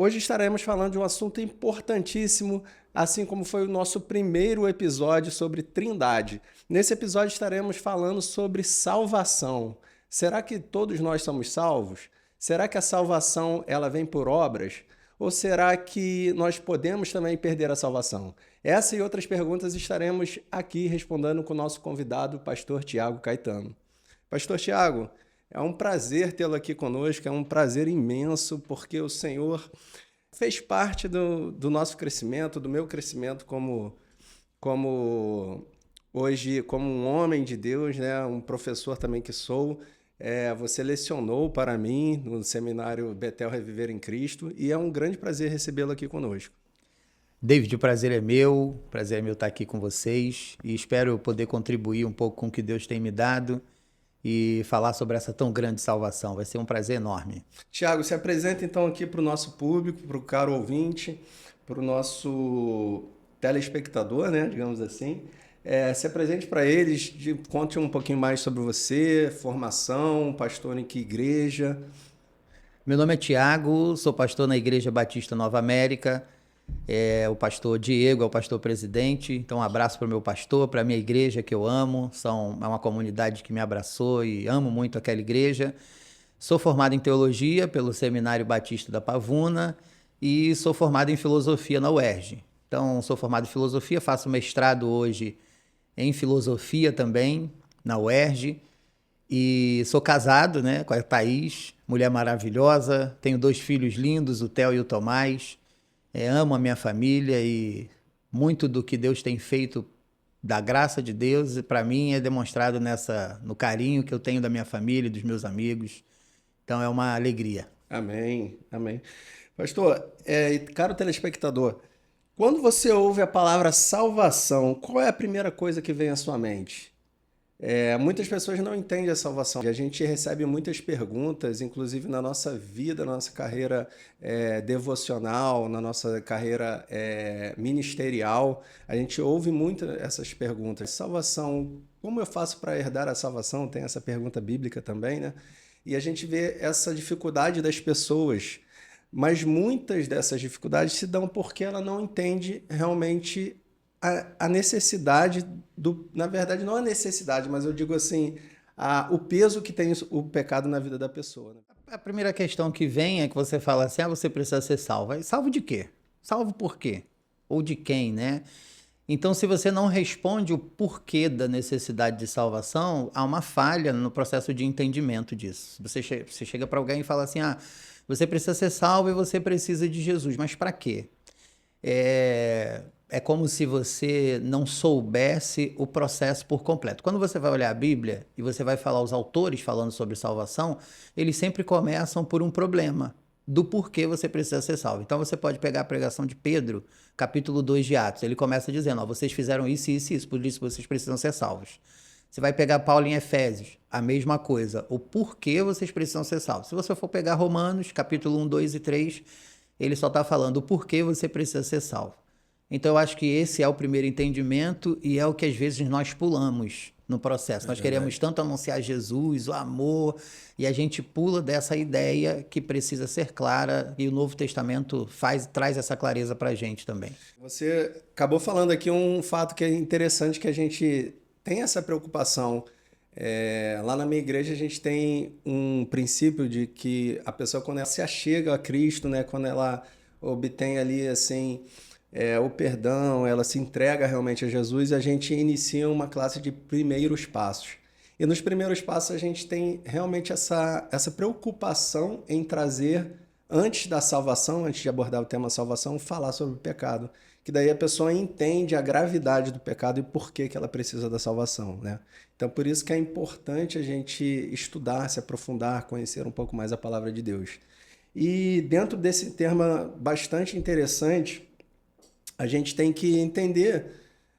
Hoje estaremos falando de um assunto importantíssimo, assim como foi o nosso primeiro episódio sobre Trindade. Nesse episódio estaremos falando sobre salvação. Será que todos nós somos salvos? Será que a salvação ela vem por obras? Ou será que nós podemos também perder a salvação? Essa e outras perguntas estaremos aqui respondendo com o nosso convidado, o pastor Tiago Caetano. Pastor Tiago, é um prazer tê-lo aqui conosco, é um prazer imenso, porque o Senhor fez parte do nosso crescimento, do meu crescimento como hoje, como um homem de Deus, né? Um professor também que sou. Você lecionou para mim no seminário Betel Reviver em Cristo e é um grande prazer recebê-lo aqui conosco. David, o prazer é meu estar aqui com vocês e espero poder contribuir um pouco com o que Deus tem me dado e falar sobre essa tão grande salvação. Vai ser um prazer enorme. Tiago, se apresenta então aqui para o nosso público, para o caro ouvinte, para o nosso telespectador, né, digamos assim. Se apresente para eles, conte um pouquinho mais sobre você, formação, pastor em que igreja. Meu nome é Tiago, sou pastor na Igreja Batista Nova América. O pastor Diego é o pastor presidente, então um abraço para o meu pastor, para a minha igreja que eu amo, é uma comunidade que me abraçou e amo muito aquela igreja. Sou formado em teologia pelo Seminário Batista da Pavuna e sou formado em filosofia na UERJ. Então sou formado em filosofia, faço mestrado hoje em filosofia também na UERJ e sou casado, né, com a Thaís, mulher maravilhosa, tenho 2 filhos lindos, o Theo e o Tomás. Amo a minha família e muito do que Deus tem feito, da graça de Deus, para mim é demonstrado no carinho que eu tenho da minha família e dos meus amigos. Então é uma alegria. Amém, amém. Pastor, caro telespectador, quando você ouve a palavra salvação, qual é a primeira coisa que vem à sua mente? Muitas pessoas não entendem a salvação. A gente recebe muitas perguntas, inclusive na nossa vida, na nossa carreira devocional, na nossa carreira ministerial. A gente ouve muito essas perguntas. Salvação, como eu faço para herdar a salvação? Tem essa pergunta bíblica também, né? E a gente vê essa dificuldade das pessoas. Mas muitas dessas dificuldades se dão porque ela não entende realmente a necessidade na verdade, não a necessidade, mas eu digo assim, o peso que tem o pecado na vida da pessoa. Né? A primeira questão que vem é que você fala assim, você precisa ser salvo. Salvo de quê? Salvo por quê? Ou de quem, né? Então, se você não responde o porquê da necessidade de salvação, há uma falha no processo de entendimento disso. Você chega para alguém e fala assim, você precisa ser salvo e você precisa de Jesus, mas para quê? É como se você não soubesse o processo por completo. Quando você vai olhar a Bíblia e você vai falar os autores falando sobre salvação, eles sempre começam por um problema do porquê você precisa ser salvo. Então você pode pegar a pregação de Pedro, capítulo 2 de Atos. Ele começa dizendo, vocês fizeram isso, isso e isso, por isso vocês precisam ser salvos. Você vai pegar Paulo em Efésios, a mesma coisa. O porquê vocês precisam ser salvos. Se você for pegar Romanos, capítulo 1, 2 e 3, ele só está falando o porquê você precisa ser salvo. Então, eu acho que esse é o primeiro entendimento e é o que às vezes nós pulamos no processo. Nós queremos tanto anunciar Jesus, o amor, e a gente pula dessa ideia que precisa ser clara e o Novo Testamento traz essa clareza para a gente também. Você acabou falando aqui um fato que é interessante, que a gente tem essa preocupação. Lá na minha igreja a gente tem um princípio de que a pessoa, quando ela se achega a Cristo, né, quando ela obtém ali assim o perdão, ela se entrega realmente a Jesus, a gente inicia uma classe de primeiros passos. E nos primeiros passos a gente tem realmente essa preocupação em trazer, antes da salvação, antes de abordar o tema salvação, falar sobre o pecado. Que daí a pessoa entende a gravidade do pecado e por que ela precisa da salvação, né? Então, por isso que é importante a gente estudar, se aprofundar, conhecer um pouco mais a palavra de Deus. E dentro desse tema bastante interessante, a gente tem que entender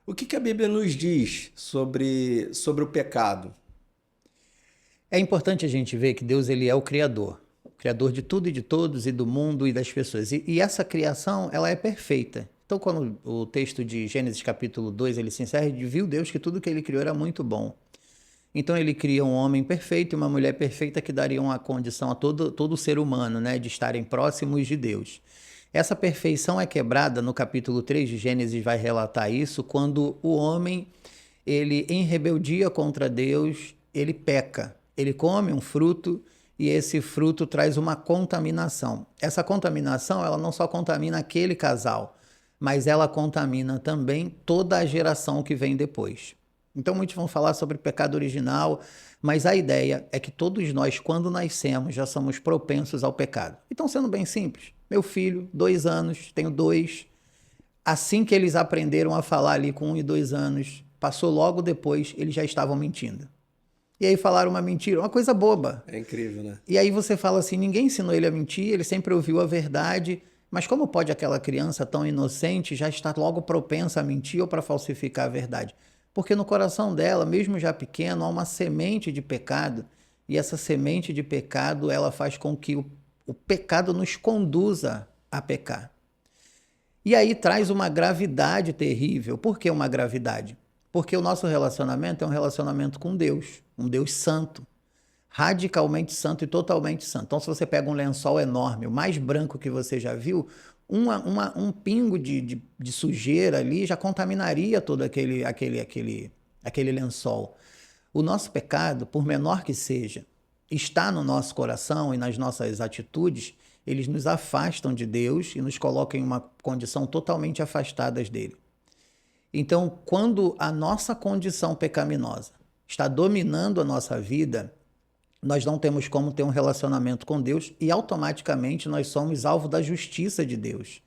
o que a Bíblia nos diz sobre o pecado. É importante a gente ver que Deus ele é o Criador de tudo e de todos e do mundo e das pessoas. E essa criação, ela é perfeita. Então, quando o texto de Gênesis capítulo 2, ele se encerra, viu Deus que tudo que ele criou era muito bom. Então ele cria um homem perfeito e uma mulher perfeita que dariam a condição a todo ser humano, né, de estarem próximos de Deus. Essa perfeição é quebrada, no capítulo 3 de Gênesis vai relatar isso, quando o homem, ele em rebeldia contra Deus, ele peca. Ele come um fruto e esse fruto traz uma contaminação. Essa contaminação, ela não só contamina aquele casal, mas ela contamina também toda a geração que vem depois. Então muitos vão falar sobre pecado original, mas a ideia é que todos nós, quando nascemos, já somos propensos ao pecado. Então, sendo bem simples, meu filho, 2 anos, tenho 2, assim que eles aprenderam a falar ali com 1 e 2 anos, passou logo depois, eles já estavam mentindo. E aí falaram uma mentira, uma coisa boba. É incrível, né? E aí você fala assim, ninguém ensinou ele a mentir, ele sempre ouviu a verdade, mas como pode aquela criança tão inocente já estar logo propensa a mentir ou para falsificar a verdade? Porque no coração dela, mesmo já pequeno, há uma semente de pecado, e essa semente de pecado, ela faz com que o pecado nos conduza a pecar. E aí traz uma gravidade terrível. Por que uma gravidade? Porque o nosso relacionamento é um relacionamento com Deus, um Deus santo, radicalmente santo e totalmente santo. Então, se você pega um lençol enorme, o mais branco que você já viu, um pingo de sujeira ali já contaminaria todo aquele lençol. O nosso pecado, por menor que seja, está no nosso coração e nas nossas atitudes, eles nos afastam de Deus e nos colocam em uma condição totalmente afastadas dele. Então, quando a nossa condição pecaminosa está dominando a nossa vida, nós não temos como ter um relacionamento com Deus e automaticamente nós somos alvo da justiça de Deus.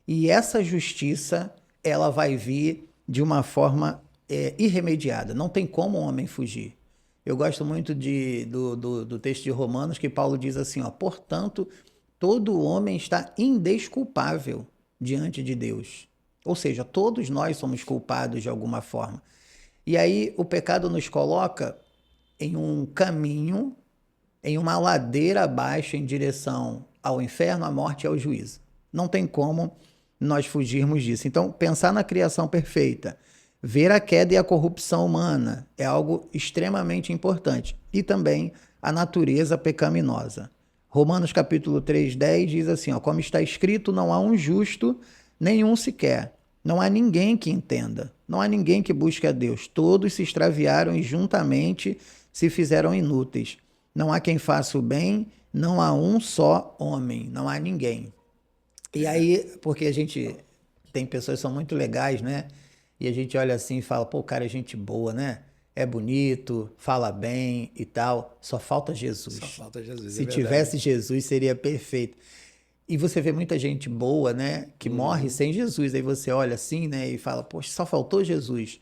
E essa justiça, ela vai vir de uma forma irremediada. Não tem como um homem fugir. Eu gosto muito do texto de Romanos, que Paulo diz assim, ó, portanto, todo homem está indesculpável diante de Deus. Ou seja, todos nós somos culpados de alguma forma. E aí o pecado nos coloca em um caminho, em uma ladeira abaixo em direção ao inferno, à morte e ao juízo. Não tem como nós fugirmos disso. Então, pensar na criação perfeita, ver a queda e a corrupção humana é algo extremamente importante. E também a natureza pecaminosa. Romanos capítulo 3:10 diz assim, ó, como está escrito, não há um justo, nenhum sequer. Não há ninguém que entenda, não há ninguém que busque a Deus. Todos se extraviaram e juntamente se fizeram inúteis. Não há quem faça o bem, não há um só homem, não há ninguém. E aí, porque a gente tem pessoas que são muito legais, né? E a gente olha assim e fala, pô, o cara é gente boa, né? É bonito, fala bem e tal. Só falta Jesus. Só falta Jesus, Se tivesse Jesus, seria perfeito. E você vê muita gente boa, né? Que morre sem Jesus. Aí você olha assim, né? E fala, poxa, só faltou Jesus.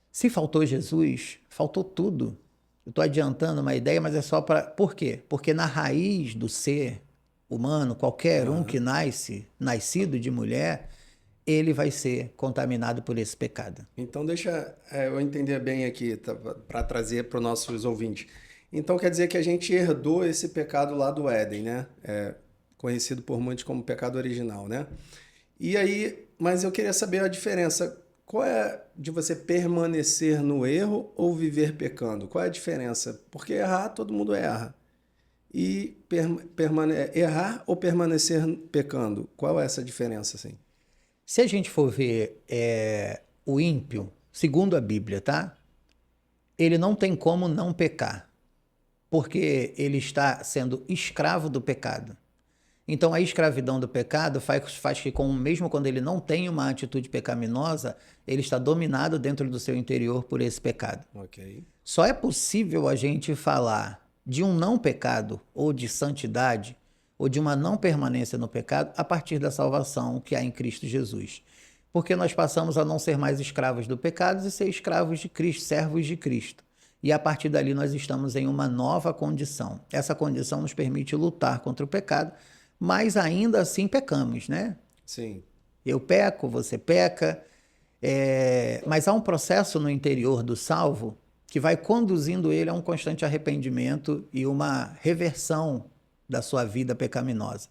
Se faltou Jesus, faltou tudo. Eu estou adiantando uma ideia, mas é só para... Por quê? Porque na raiz do ser humano, qualquer um que nascido de mulher, ele vai ser contaminado por esse pecado. Então, deixa eu entender bem aqui, para trazer para os nossos ouvintes. Então, quer dizer que a gente herdou esse pecado lá do Éden, né? Conhecido por muitos como pecado original, né? E aí, mas eu queria saber a diferença. Qual é de você permanecer no erro ou viver pecando? Qual é a diferença? Porque errar, todo mundo erra. E errar ou permanecer pecando? Qual é essa diferença, assim? Se a gente for ver o ímpio, segundo a Bíblia, tá? Ele não tem como não pecar, porque ele está sendo escravo do pecado. Então, a escravidão do pecado faz que, mesmo quando ele não tem uma atitude pecaminosa, ele está dominado dentro do seu interior por esse pecado. Ok. Só é possível a gente falar de um não pecado, ou de santidade, ou de uma não permanência no pecado, a partir da salvação que há em Cristo Jesus. Porque nós passamos a não ser mais escravos do pecado e ser escravos de Cristo, servos de Cristo. E a partir dali nós estamos em uma nova condição. Essa condição nos permite lutar contra o pecado, mas ainda assim pecamos, né? Sim. Eu peco, você peca, mas há um processo no interior do salvo que vai conduzindo ele a um constante arrependimento e uma reversão da sua vida pecaminosa.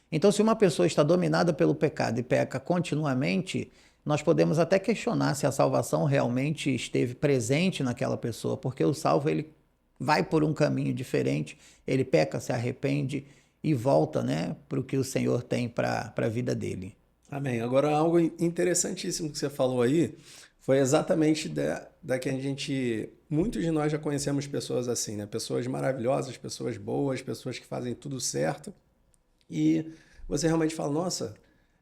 Então, se uma pessoa está dominada pelo pecado e peca continuamente, nós podemos até questionar se a salvação realmente esteve presente naquela pessoa, porque o salvo ele vai por um caminho diferente, ele peca, se arrepende e volta, né, para o que o Senhor tem para a vida dele. Amém. Agora, algo interessantíssimo que você falou aí foi exatamente da que a gente... Muitos de nós já conhecemos pessoas assim, né? Pessoas maravilhosas, pessoas boas, pessoas que fazem tudo certo. E você realmente fala, nossa,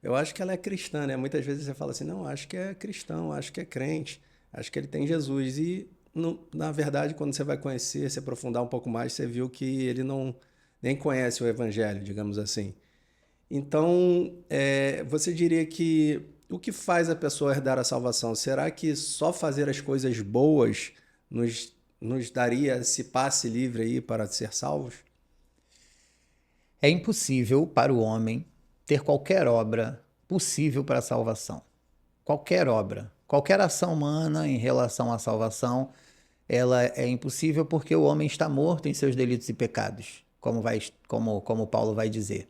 eu acho que ela é cristã, né? Muitas vezes você fala assim, não, acho que é cristão, acho que é crente, acho que ele tem Jesus. E, na verdade, quando você vai conhecer, se aprofundar um pouco mais, você viu que ele não nem conhece o evangelho, digamos assim. Então, você diria que o que faz a pessoa herdar a salvação? Será que só fazer as coisas boas nos daria esse passe livre aí para ser salvos? É impossível para o homem ter qualquer obra possível para a salvação. Qualquer obra, qualquer ação humana em relação à salvação, ela é impossível porque o homem está morto em seus delitos e pecados, como Paulo vai dizer.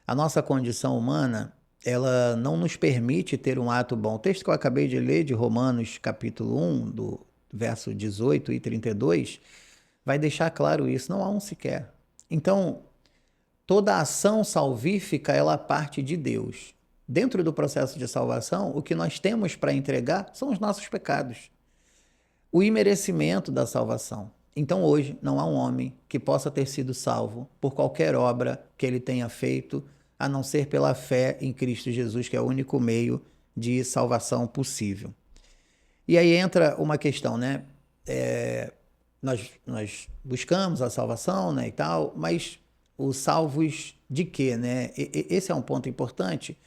A nossa condição humana, ela não nos permite ter um ato bom. O texto que eu acabei de ler de Romanos capítulo 1, do verso 18 e 32, vai deixar claro isso, não há um sequer. Então, toda ação salvífica, ela parte de Deus. Dentro do processo de salvação, o que nós temos para entregar são os nossos pecados. O imerecimento da salvação. Então, hoje, não há um homem que possa ter sido salvo por qualquer obra que ele tenha feito, a não ser pela fé em Cristo Jesus, que é o único meio de salvação possível. E aí entra uma questão, né? Nós buscamos a salvação, né, e tal, mas os salvos de quê, né? Esse é um ponto importante,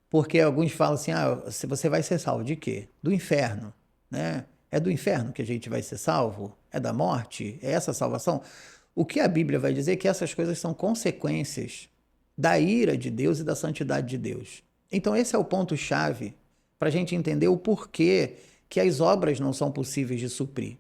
porque alguns falam assim, se você vai ser salvo de quê? Do inferno, né? É do inferno que a gente vai ser salvo? É da morte? É essa a salvação? O que a Bíblia vai dizer é que essas coisas são consequências da ira de Deus e da santidade de Deus. Então esse é o ponto-chave para a gente entender o porquê que as obras não são possíveis de suprir.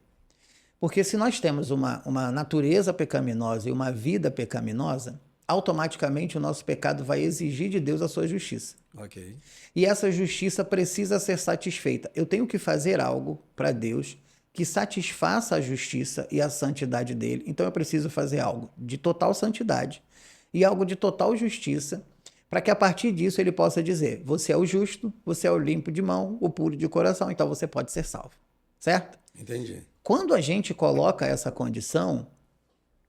Porque se nós temos uma natureza pecaminosa e uma vida pecaminosa, automaticamente o nosso pecado vai exigir de Deus a sua justiça. Ok. E essa justiça precisa ser satisfeita. Eu tenho que fazer algo para Deus que satisfaça a justiça e a santidade dele. Então eu preciso fazer algo de total santidade e algo de total justiça, para que a partir disso ele possa dizer, você é o justo, você é o limpo de mão, o puro de coração, então você pode ser salvo. Certo? Entendi. Quando a gente coloca essa condição,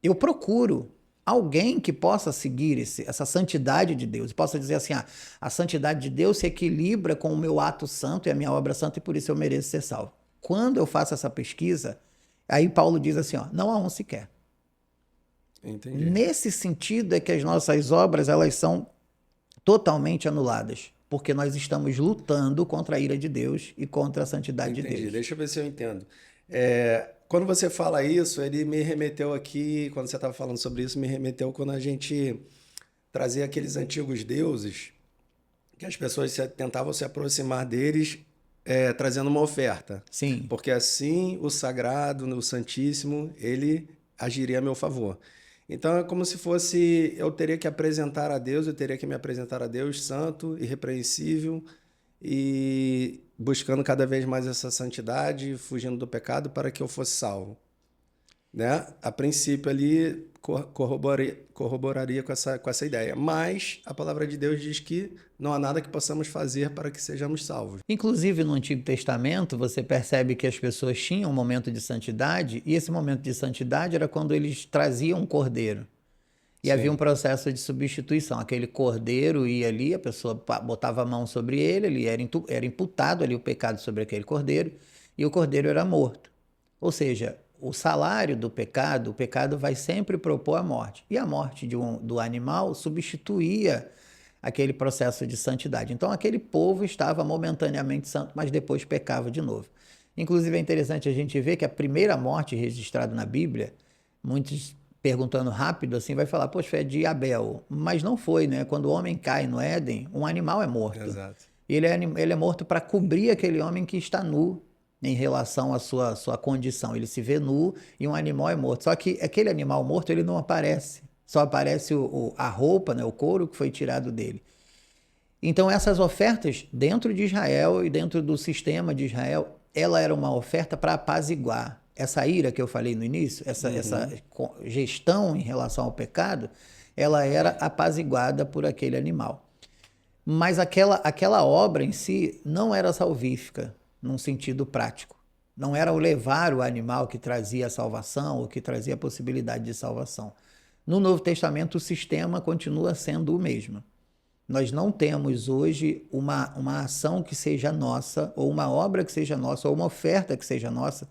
eu procuro alguém que possa seguir essa santidade de Deus, possa dizer assim, a santidade de Deus se equilibra com o meu ato santo e a minha obra santa e por isso eu mereço ser salvo. Quando eu faço essa pesquisa, aí Paulo diz assim, não há um sequer. Entendi. Nesse sentido é que as nossas obras, elas são totalmente anuladas, porque nós estamos lutando contra a ira de Deus e contra a santidade de Deus. Deixa eu ver se eu entendo. Quando você fala isso, ele me remeteu aqui, quando você estava falando sobre isso, me remeteu quando a gente trazia aqueles antigos deuses, que as pessoas tentavam se aproximar deles trazendo uma oferta. Sim. Porque assim o sagrado, o santíssimo, ele agiria a meu favor. Então é como se fosse, eu teria que apresentar a Deus, eu teria que me apresentar a Deus santo, irrepreensível e buscando cada vez mais essa santidade, fugindo do pecado para que eu fosse salvo. Né? A princípio ali corroboraria com essa ideia. Mas a palavra de Deus diz que não há nada que possamos fazer para que sejamos salvos. Inclusive no Antigo Testamento você percebe que as pessoas tinham um momento de santidade e esse momento de santidade era quando eles traziam um cordeiro. E havia um processo de substituição. Aquele cordeiro ia ali, a pessoa botava a mão sobre ele era imputado ali o pecado sobre aquele cordeiro e o cordeiro era morto. Ou seja, o salário do pecado, o pecado vai sempre propor a morte. E a morte do animal substituía aquele processo de santidade. Então aquele povo estava momentaneamente santo, mas depois pecava de novo. Inclusive é interessante a gente ver que a primeira morte registrada na Bíblia, muitos perguntando rápido assim, vai falar, poxa, foi de Abel. Mas não foi, né? Quando o homem cai no Éden, um animal é morto. Exato. E ele é morto para cobrir aquele homem que está nu em relação à sua condição. Ele se vê nu e um animal é morto. Só que aquele animal morto, ele não aparece. Só aparece a roupa, né, o couro que foi tirado dele. Então essas ofertas dentro de Israel e dentro do sistema de Israel, ela era uma oferta para apaziguar. Essa ira que eu falei no início, essa gestão em relação ao pecado, ela era apaziguada por aquele animal. Mas aquela obra em si não era salvífica, num sentido prático. Não era o levar o animal que trazia a salvação ou que trazia a possibilidade de salvação. No Novo Testamento, o sistema continua sendo o mesmo. Nós não temos hoje uma ação que seja nossa, ou uma obra que seja nossa, ou uma oferta que seja nossa.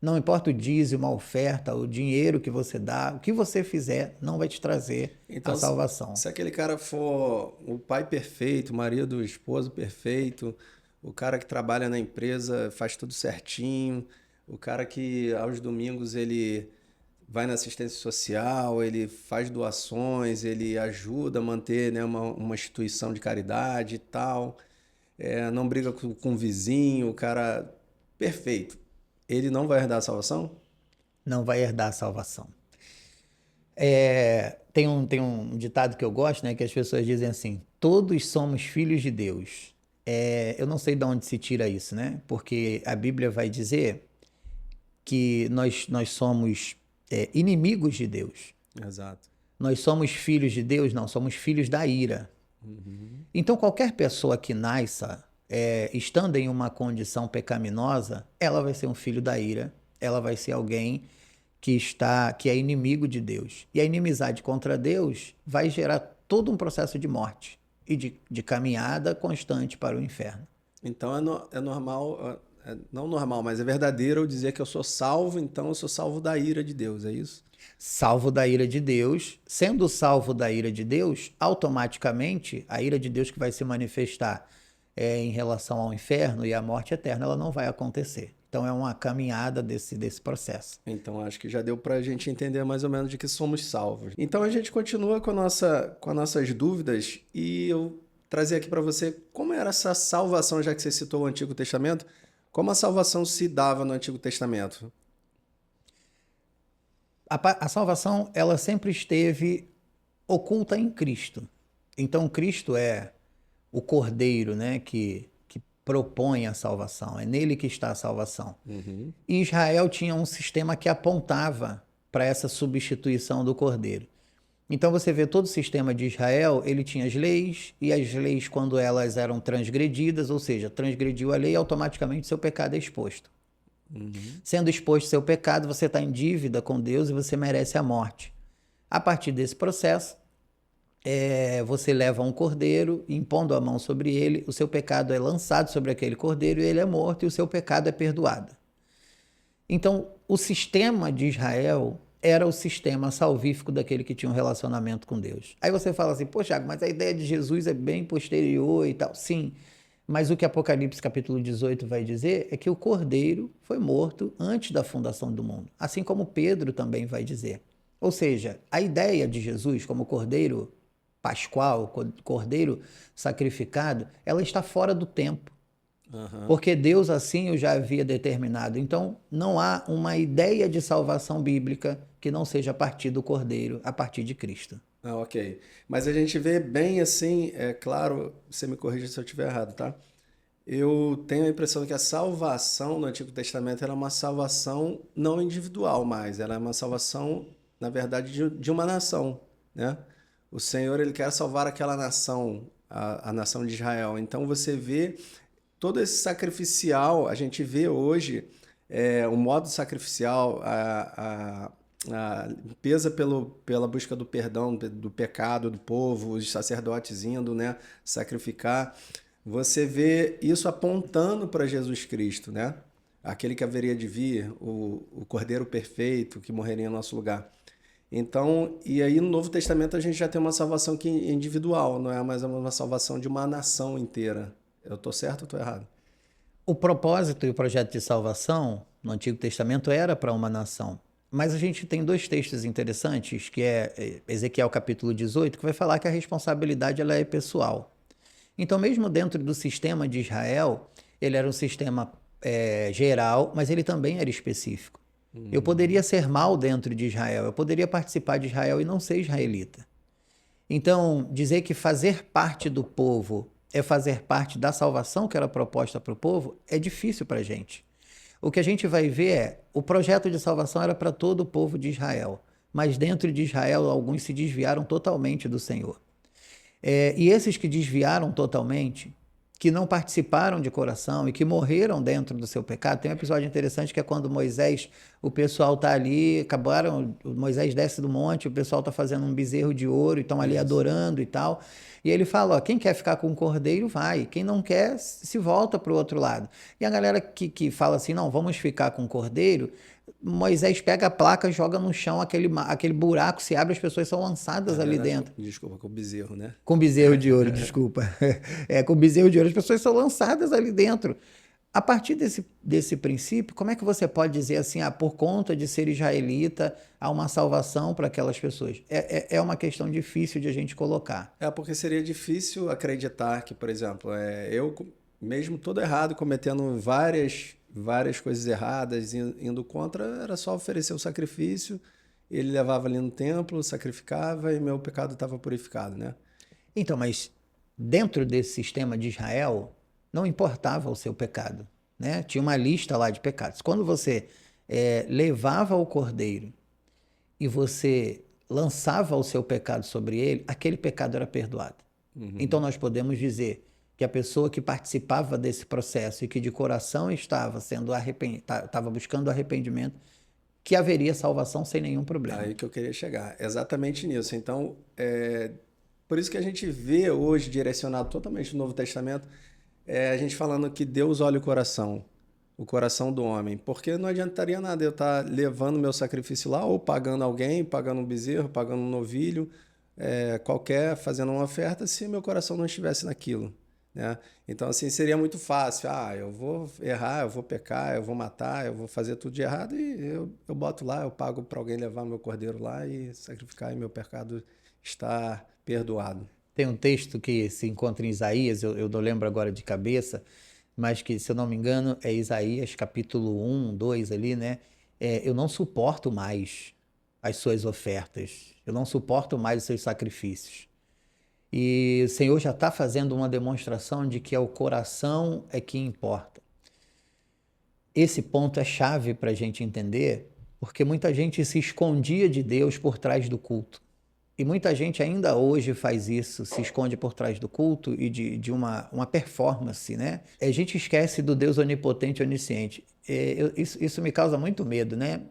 Não importa o dízimo, a oferta, o dinheiro que você dá, o que você fizer não vai te trazer a salvação. Se aquele cara for o pai perfeito, o marido, o esposo perfeito, o cara que trabalha na empresa, faz tudo certinho, o cara que aos domingos ele vai na assistência social, ele faz doações, ele ajuda a manter, né, uma instituição de caridade e tal, não briga com o vizinho, o cara perfeito. Ele não vai herdar a salvação? Não vai herdar a salvação. Tem um ditado que eu gosto, né, que as pessoas dizem assim: todos somos filhos de Deus. Eu não sei de onde se tira isso, né? Porque a Bíblia vai dizer que nós somos inimigos de Deus. Exato. Nós somos filhos de Deus? Não, somos filhos da ira. Então, qualquer pessoa que nasça estando em uma condição pecaminosa, ela vai ser um filho da ira, ela vai ser alguém que é inimigo de Deus. E a inimizade contra Deus vai gerar todo um processo de morte e de caminhada constante para o inferno. Então é normal, não normal, mas é verdadeiro eu dizer que eu sou salvo, então eu sou salvo da ira de Deus, é isso? Salvo da ira de Deus, sendo salvo da ira de Deus, automaticamente a ira de Deus que vai se manifestar em relação ao inferno e à morte eterna, ela não vai acontecer. Então é uma caminhada desse processo. Então acho que já deu para a gente entender mais ou menos de que somos salvos. Então a gente continua com as nossas dúvidas e eu trazer aqui para você como era essa salvação, já que você citou o Antigo Testamento, como a salvação se dava no Antigo Testamento? A salvação, ela sempre esteve oculta em Cristo. Então Cristo é o Cordeiro, né, que propõe a salvação. É nele que está a salvação. E Israel tinha um sistema que apontava para essa substituição do Cordeiro. Então você vê todo o sistema de Israel, ele tinha as leis, e as leis, quando elas eram transgredidas, ou seja, transgrediu a lei, automaticamente seu pecado é exposto. Sendo exposto seu pecado, você está em dívida com Deus e você merece a morte. A partir desse processo, você leva um cordeiro, impondo a mão sobre ele, o seu pecado é lançado sobre aquele cordeiro e ele é morto e o seu pecado é perdoado. Então, o sistema de Israel era o sistema salvífico daquele que tinha um relacionamento com Deus. Aí você fala assim: poxa, mas a ideia de Jesus é bem posterior e tal. Sim, mas o que Apocalipse capítulo 18 vai dizer é que o cordeiro foi morto antes da fundação do mundo, assim como Pedro também vai dizer. Ou seja, a ideia de Jesus como cordeiro pascual, cordeiro sacrificado, ela está fora do tempo. Porque Deus assim o já havia determinado. Então, não há uma ideia de salvação bíblica que não seja a partir do cordeiro, a partir de Cristo. Ok. Mas a gente vê bem assim, é claro, você me corrija se eu estiver errado, tá? Eu tenho a impressão que a salvação no Antigo Testamento era uma salvação não individual mais, ela é uma salvação, na verdade, de uma nação, né? O Senhor, ele quer salvar aquela nação, a nação de Israel. Então você vê todo esse sacrificial, a gente vê hoje o modo sacrificial, a limpeza pela busca do perdão, do pecado do povo, os sacerdotes indo, né, sacrificar. Você vê isso apontando para Jesus Cristo, né? Aquele que haveria de vir, o Cordeiro perfeito que morreria em nosso lugar. Então, e aí no Novo Testamento a gente já tem uma salvação que é individual, não é mais uma salvação de uma nação inteira. Eu estou certo ou estou errado? O propósito e o projeto de salvação no Antigo Testamento era para uma nação. Mas a gente tem dois textos interessantes, que é Ezequiel capítulo 18, que vai falar que a responsabilidade ela é pessoal. Então, mesmo dentro do sistema de Israel, ele era um sistema geral, mas ele também era específico. Eu poderia ser mal dentro de Israel, eu poderia participar de Israel e não ser israelita. Então, dizer que fazer parte do povo é fazer parte da salvação que era proposta para o povo é difícil para a gente. O que a gente vai ver o projeto de salvação era para todo o povo de Israel, mas dentro de Israel alguns se desviaram totalmente do Senhor. E esses que desviaram totalmente, que não participaram de coração e que morreram dentro do seu pecado, tem um episódio interessante que é quando Moisés, o pessoal está ali, Moisés desce do monte, o pessoal está fazendo um bezerro de ouro e estão ali adorando e tal. E ele fala, ó, quem quer ficar com o cordeiro, vai. Quem não quer, se volta para o outro lado. E a galera que fala assim, não, vamos ficar com o cordeiro, Moisés pega a placa, joga no chão, aquele buraco se abre, as pessoas são lançadas ali dentro. Desculpa, com o bezerro, né? Com bezerro de ouro, desculpa. Com bezerro de ouro, as pessoas são lançadas ali dentro. A partir desse princípio, como é que você pode dizer assim, por conta de ser israelita, há uma salvação para aquelas pessoas? É uma questão difícil de a gente colocar. Porque seria difícil acreditar que, por exemplo, eu, mesmo todo errado, cometendo várias coisas erradas, indo contra, era só oferecer o sacrifício, ele levava ali no templo, sacrificava e meu pecado estava purificado, né? Então, mas dentro desse sistema de Israel, não importava o seu pecado, né? Tinha uma lista lá de pecados. Quando você levava o cordeiro e você lançava o seu pecado sobre ele, aquele pecado era perdoado. Então nós podemos dizer que a pessoa que participava desse processo e que de coração estava buscando arrependimento, que haveria salvação sem nenhum problema. Aí que eu queria chegar, exatamente nisso. Então, por isso que a gente vê hoje, direcionado totalmente no Novo Testamento, a gente falando que Deus olha o coração do homem, porque não adiantaria nada eu estar levando meu sacrifício lá, ou pagando alguém, pagando um bezerro, pagando um novilho, qualquer, fazendo uma oferta, se meu coração não estivesse naquilo, né? Então, assim, seria muito fácil. Eu vou errar, eu vou pecar, eu vou matar, eu vou fazer tudo de errado e eu boto lá, eu pago para alguém levar meu cordeiro lá e sacrificar e meu pecado está perdoado. Tem um texto que se encontra em Isaías, eu não lembro agora de cabeça, mas que, se eu não me engano, é Isaías capítulo 1, 2 ali, né? Eu não suporto mais as suas ofertas, eu não suporto mais os seus sacrifícios. E o Senhor já está fazendo uma demonstração de que é o coração que importa. Esse ponto é chave para a gente entender, porque muita gente se escondia de Deus por trás do culto. E muita gente ainda hoje faz isso, se esconde por trás do culto e de uma performance, né? A gente esquece do Deus onipotente e onisciente. Isso me causa muito medo, né?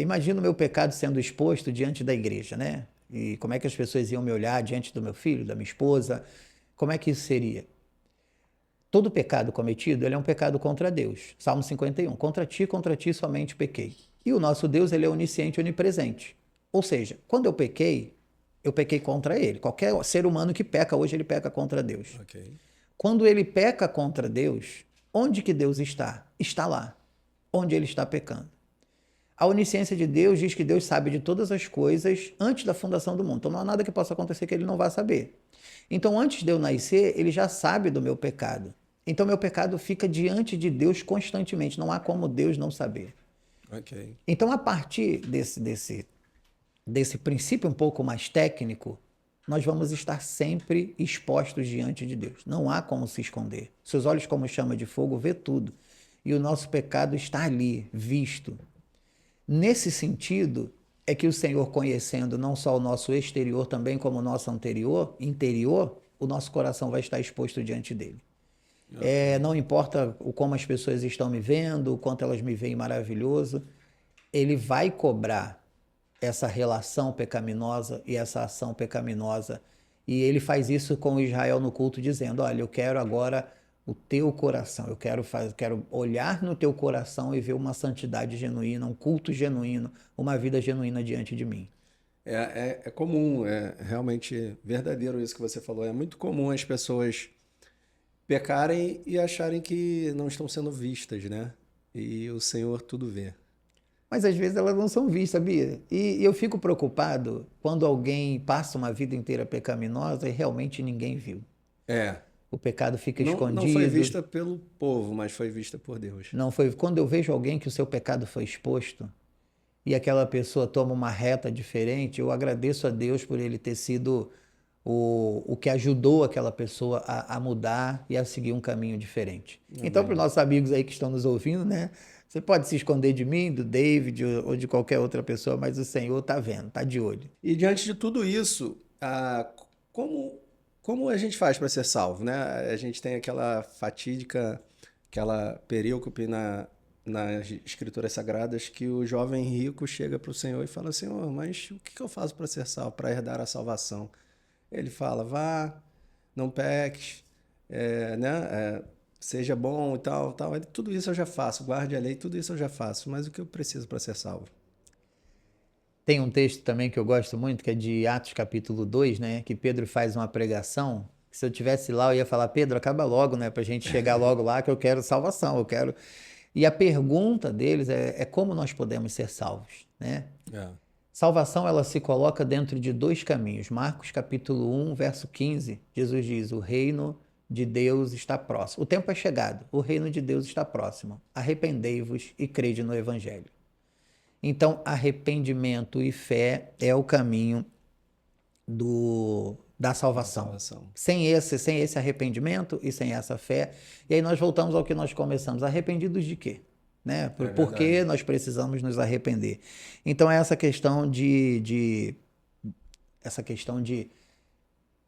Imagina o meu pecado sendo exposto diante da igreja, né? E como é que as pessoas iam me olhar diante do meu filho, da minha esposa? Como é que isso seria? Todo pecado cometido, ele é um pecado contra Deus. Salmo 51, contra ti somente pequei. E o nosso Deus, ele é onisciente e onipresente. Ou seja, quando eu pequei contra ele. Qualquer ser humano que peca hoje, ele peca contra Deus. Okay. Quando ele peca contra Deus, onde que Deus está? Está lá, onde ele está pecando. A onisciência de Deus diz que Deus sabe de todas as coisas antes da fundação do mundo. Então não há nada que possa acontecer que ele não vá saber. Então antes de eu nascer, ele já sabe do meu pecado. Então meu pecado fica diante de Deus constantemente. Não há como Deus não saber. Okay. Então a partir desse princípio um pouco mais técnico, nós vamos estar sempre expostos diante de Deus. Não há como se esconder. Seus olhos, como chama de fogo, vê tudo. E o nosso pecado está ali, visto. Nesse sentido, é que o Senhor, conhecendo não só o nosso exterior, também como o nosso interior, o nosso coração vai estar exposto diante dele. Não importa como as pessoas estão me vendo, o quanto elas me veem maravilhoso, ele vai cobrar essa relação pecaminosa e essa ação pecaminosa. E ele faz isso com Israel no culto, dizendo, olha, eu quero agora o teu coração, eu quero olhar no teu coração e ver uma santidade genuína, um culto genuíno, uma vida genuína diante de mim. É comum, é realmente verdadeiro isso que você falou. É muito comum as pessoas pecarem e acharem que não estão sendo vistas, né? E o Senhor tudo vê. Mas às vezes elas não são vistas, sabia? E eu fico preocupado quando alguém passa uma vida inteira pecaminosa e realmente ninguém viu. O pecado fica escondido. Não foi vista pelo povo, mas foi vista por Deus. Não foi. Quando eu vejo alguém que o seu pecado foi exposto e aquela pessoa toma uma reta diferente, eu agradeço a Deus por ele ter sido o que ajudou aquela pessoa a mudar e a seguir um caminho diferente. Amém. Então, para os nossos amigos aí que estão nos ouvindo, né? Você pode se esconder de mim, do David ou de qualquer outra pessoa, mas o Senhor está vendo, está de olho. E diante de tudo isso, como, como a gente faz para ser salvo, né? A gente tem aquela fatídica, aquela perícope nas Escrituras Sagradas que o jovem rico chega para o Senhor e fala: Senhor, mas o que eu faço para ser salvo, para herdar a salvação? Ele fala: vá, não peques, né? Seja bom e tal, tal. Tudo isso eu já faço, guarde a lei, tudo isso eu já faço, mas o que eu preciso para ser salvo? Tem um texto também que eu gosto muito, que é de Atos capítulo 2, né? Que Pedro faz uma pregação. Se eu tivesse lá, eu ia falar: Pedro, acaba logo, né? Pra gente chegar logo lá, que eu quero salvação, eu quero. E a pergunta deles é como nós podemos ser salvos, né? É. Salvação, ela se coloca dentro de dois caminhos. Marcos capítulo 1, verso 15, Jesus diz: o reino de Deus está próximo. O tempo é chegado, o reino de Deus está próximo. Arrependei-vos e crede no evangelho. Então, arrependimento e fé é o caminho da salvação. Sem esse arrependimento e sem essa fé, e aí nós voltamos ao que nós começamos. Arrependidos de quê? Né? Por que nós precisamos nos arrepender? Então, é essa questão de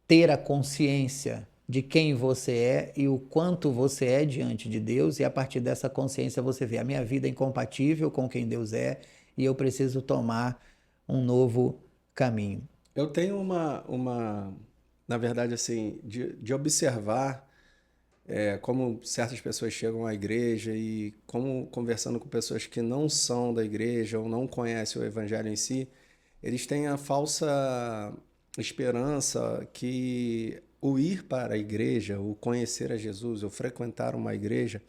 ter a consciência de quem você é e o quanto você é diante de Deus, e a partir dessa consciência você vê: a minha vida é incompatível com quem Deus é e eu preciso tomar um novo caminho. Eu tenho na verdade, assim, de observar como certas pessoas chegam à igreja e como conversando com pessoas que não são da igreja ou não conhecem o evangelho em si, eles têm a falsa esperança que o ir para a igreja, o conhecer a Jesus, o frequentar uma igreja,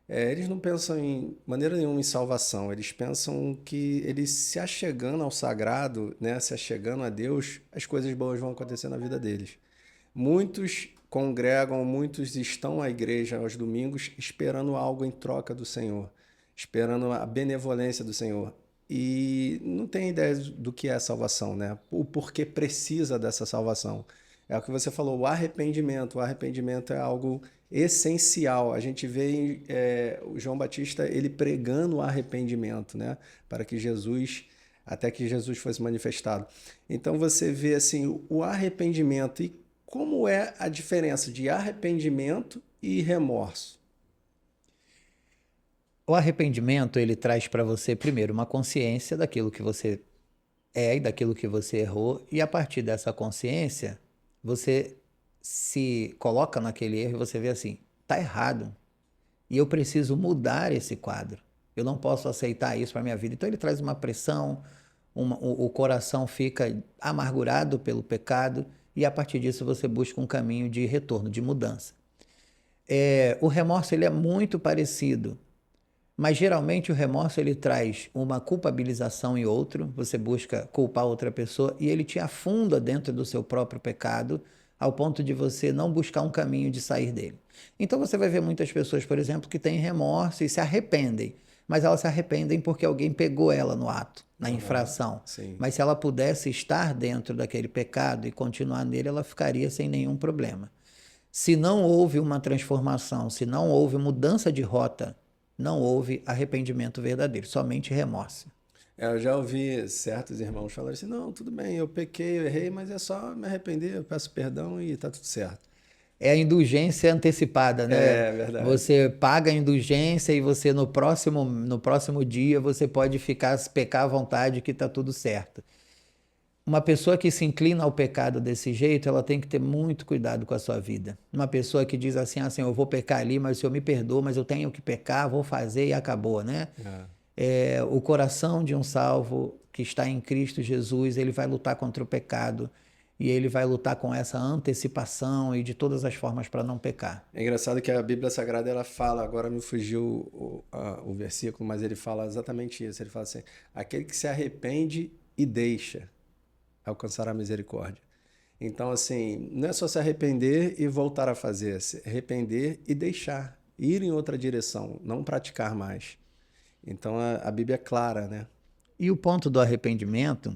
eles não pensam em maneira nenhuma em salvação, eles pensam que eles se achegando ao sagrado, né, se achegando a Deus, as coisas boas vão acontecer na vida deles. Muitos congregam, muitos estão à igreja aos domingos esperando algo em troca do Senhor, esperando a benevolência do Senhor. E não tem ideia do que é a salvação, né? O porquê precisa dessa salvação. É o que você falou, o arrependimento. O arrependimento é algo essencial. A gente vê o João Batista ele pregando o arrependimento, né? Para que Jesus, até que Jesus fosse manifestado. Então você vê assim o arrependimento e como é a diferença de arrependimento e remorso. O arrependimento, ele traz para você, primeiro, uma consciência daquilo que você é e daquilo que você errou, e a partir dessa consciência, você se coloca naquele erro e você vê assim: tá errado, e eu preciso mudar esse quadro. Eu não posso aceitar isso para minha vida. Então ele traz uma pressão, o coração fica amargurado pelo pecado, e a partir disso você busca um caminho de retorno, de mudança. O remorso ele é muito parecido, mas geralmente o remorso ele traz uma culpabilização em outro, você busca culpar outra pessoa e ele te afunda dentro do seu próprio pecado, ao ponto de você não buscar um caminho de sair dele. Então você vai ver muitas pessoas, por exemplo, que têm remorso e se arrependem, mas elas se arrependem porque alguém pegou ela no ato, na infração. Sim. Mas se ela pudesse estar dentro daquele pecado e continuar nele, ela ficaria sem nenhum problema. Se não houve uma transformação, se não houve mudança de rota, não houve arrependimento verdadeiro, somente remorso. Eu já ouvi certos irmãos falarem assim: não, tudo bem, eu pequei, eu errei, mas é só me arrepender, eu peço perdão e tá tudo certo. É a indulgência antecipada, né? É verdade. Você paga a indulgência e você no próximo dia você pode pecar à vontade que tá tudo certo. Uma pessoa que se inclina ao pecado desse jeito, ela tem que ter muito cuidado com a sua vida. Uma pessoa que diz assim: eu vou pecar ali, mas o Senhor me perdoa, mas eu tenho que pecar, vou fazer e acabou, né? O coração de um salvo que está em Cristo Jesus, ele vai lutar contra o pecado e ele vai lutar com essa antecipação e de todas as formas para não pecar. É engraçado que a Bíblia Sagrada ela fala, agora me fugiu o versículo, mas ele fala exatamente isso. Ele fala assim: aquele que se arrepende e deixa alcançar a misericórdia. Então, assim, não é só se arrepender e voltar a fazer, se arrepender e deixar, ir em outra direção, não praticar mais. Então, a Bíblia é clara, né? E o ponto do arrependimento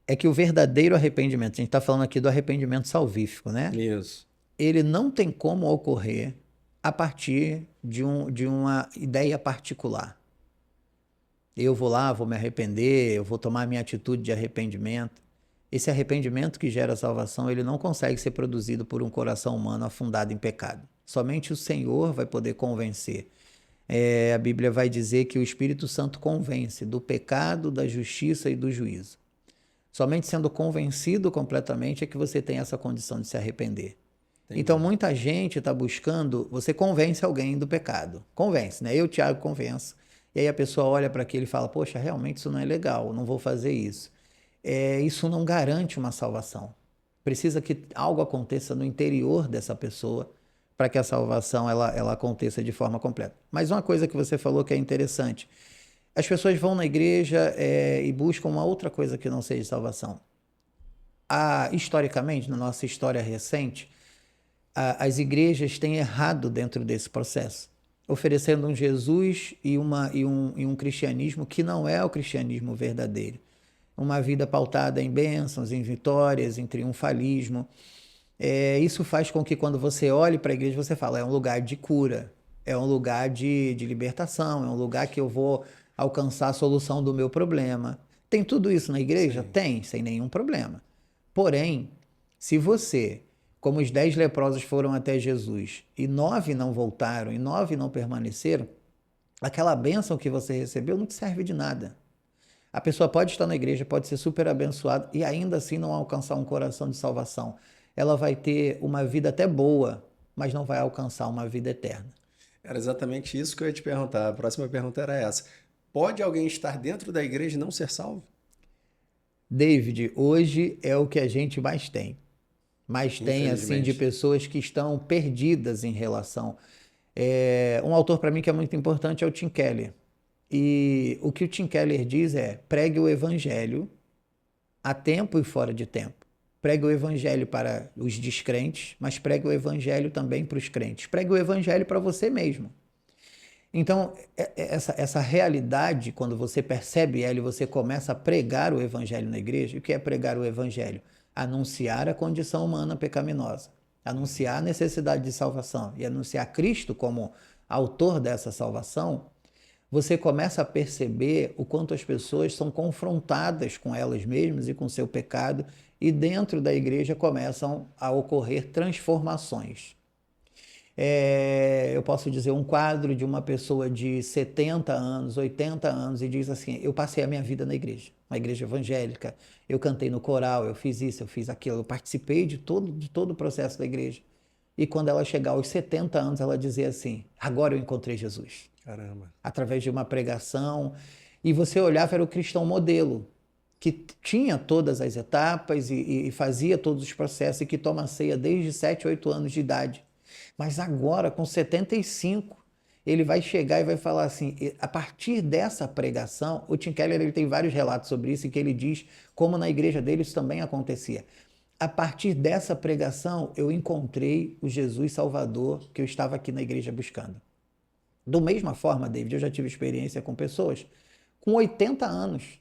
é que o verdadeiro arrependimento, a gente está falando aqui do arrependimento salvífico, né? Isso. Ele não tem como ocorrer a partir de uma ideia particular. Eu vou lá, vou me arrepender, eu vou tomar a minha atitude de arrependimento. Esse arrependimento que gera salvação, ele não consegue ser produzido por um coração humano afundado em pecado. Somente o Senhor vai poder convencer. A Bíblia vai dizer que o Espírito Santo convence do pecado, da justiça e do juízo. Somente sendo convencido completamente é que você tem essa condição de se arrepender. Entendi. Então, muita gente está buscando, você convence alguém do pecado. Convence, né? Eu, Tiago, convenço. E aí a pessoa olha para aquilo e fala, poxa, realmente isso não é legal, não vou fazer isso. Isso não garante uma salvação. Precisa que algo aconteça no interior dessa pessoa para que a salvação ela aconteça de forma completa. Mas uma coisa que você falou que é interessante, as pessoas vão na igreja e buscam uma outra coisa que não seja salvação. Historicamente, na nossa história recente, as igrejas têm errado dentro desse processo, oferecendo um Jesus e um cristianismo que não é o cristianismo verdadeiro. Uma vida pautada em bênçãos, em vitórias, em triunfalismo. Isso faz com que quando você olhe para a igreja, você fala, é um lugar de cura, é um lugar de libertação, é um lugar que eu vou alcançar a solução do meu problema. Tem tudo isso na igreja? Sim. Tem, sem nenhum problema. Porém, se você, como os 10 leprosos foram até Jesus e 9 não voltaram e 9 não permaneceram, aquela bênção que você recebeu não te serve de nada. A pessoa pode estar na igreja, pode ser super abençoada e ainda assim não alcançar um coração de salvação. Ela vai ter uma vida até boa, mas não vai alcançar uma vida eterna. Era exatamente isso que eu ia te perguntar. A próxima pergunta era essa. Pode alguém estar dentro da igreja e não ser salvo? David, hoje é o que a gente mais tem. Mas tem, assim, de pessoas que estão perdidas em relação. Um autor para mim que é muito importante é o Tim Keller. E o que o Tim Keller diz é, pregue o evangelho a tempo e fora de tempo. Pregue o evangelho para os descrentes, mas pregue o evangelho também para os crentes. Pregue o evangelho para você mesmo. Então, essa realidade, quando você percebe ela e você começa a pregar o evangelho na igreja, o que é pregar o evangelho? Anunciar a condição humana pecaminosa, anunciar a necessidade de salvação e anunciar Cristo como autor dessa salvação, você começa a perceber o quanto as pessoas são confrontadas com elas mesmas e com seu pecado e dentro da igreja começam a ocorrer transformações. Eu posso dizer um quadro de uma pessoa de 70 anos, 80 anos e diz assim, eu passei a minha vida na igreja, uma igreja evangélica, eu cantei no coral, eu fiz isso, eu fiz aquilo, eu participei de todo o processo da igreja. E quando ela chegar aos 70 anos, ela dizer assim, agora eu encontrei Jesus. Caramba. Através de uma pregação. E você olhava, era o cristão modelo, que tinha todas as etapas e fazia todos os processos e que toma ceia desde 7, 8 anos de idade. Mas agora, com 75, ele vai chegar e vai falar assim, a partir dessa pregação, o Tim Keller ele tem vários relatos sobre isso, e que ele diz como na igreja dele isso também acontecia. A partir dessa pregação, eu encontrei o Jesus Salvador que eu estava aqui na igreja buscando. Do mesma forma, David, eu já tive experiência com pessoas com 80 anos.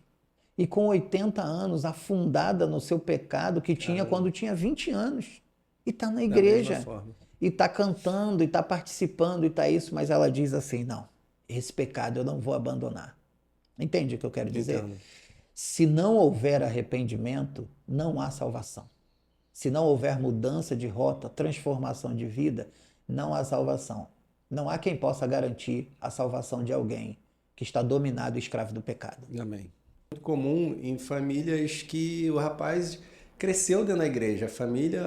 E com 80 anos afundada no seu pecado que tinha quando tinha 20 anos. E está na igreja. E está cantando, e está participando, e está isso. Mas ela diz assim, não, esse pecado eu não vou abandonar. Entende o que eu quero dizer? Entendo. Se não houver arrependimento, não há salvação. Se não houver mudança de rota, transformação de vida, não há salvação. Não há quem possa garantir a salvação de alguém que está dominado e escravo do pecado. Amém. Muito comum em famílias que o rapaz cresceu dentro da igreja. A família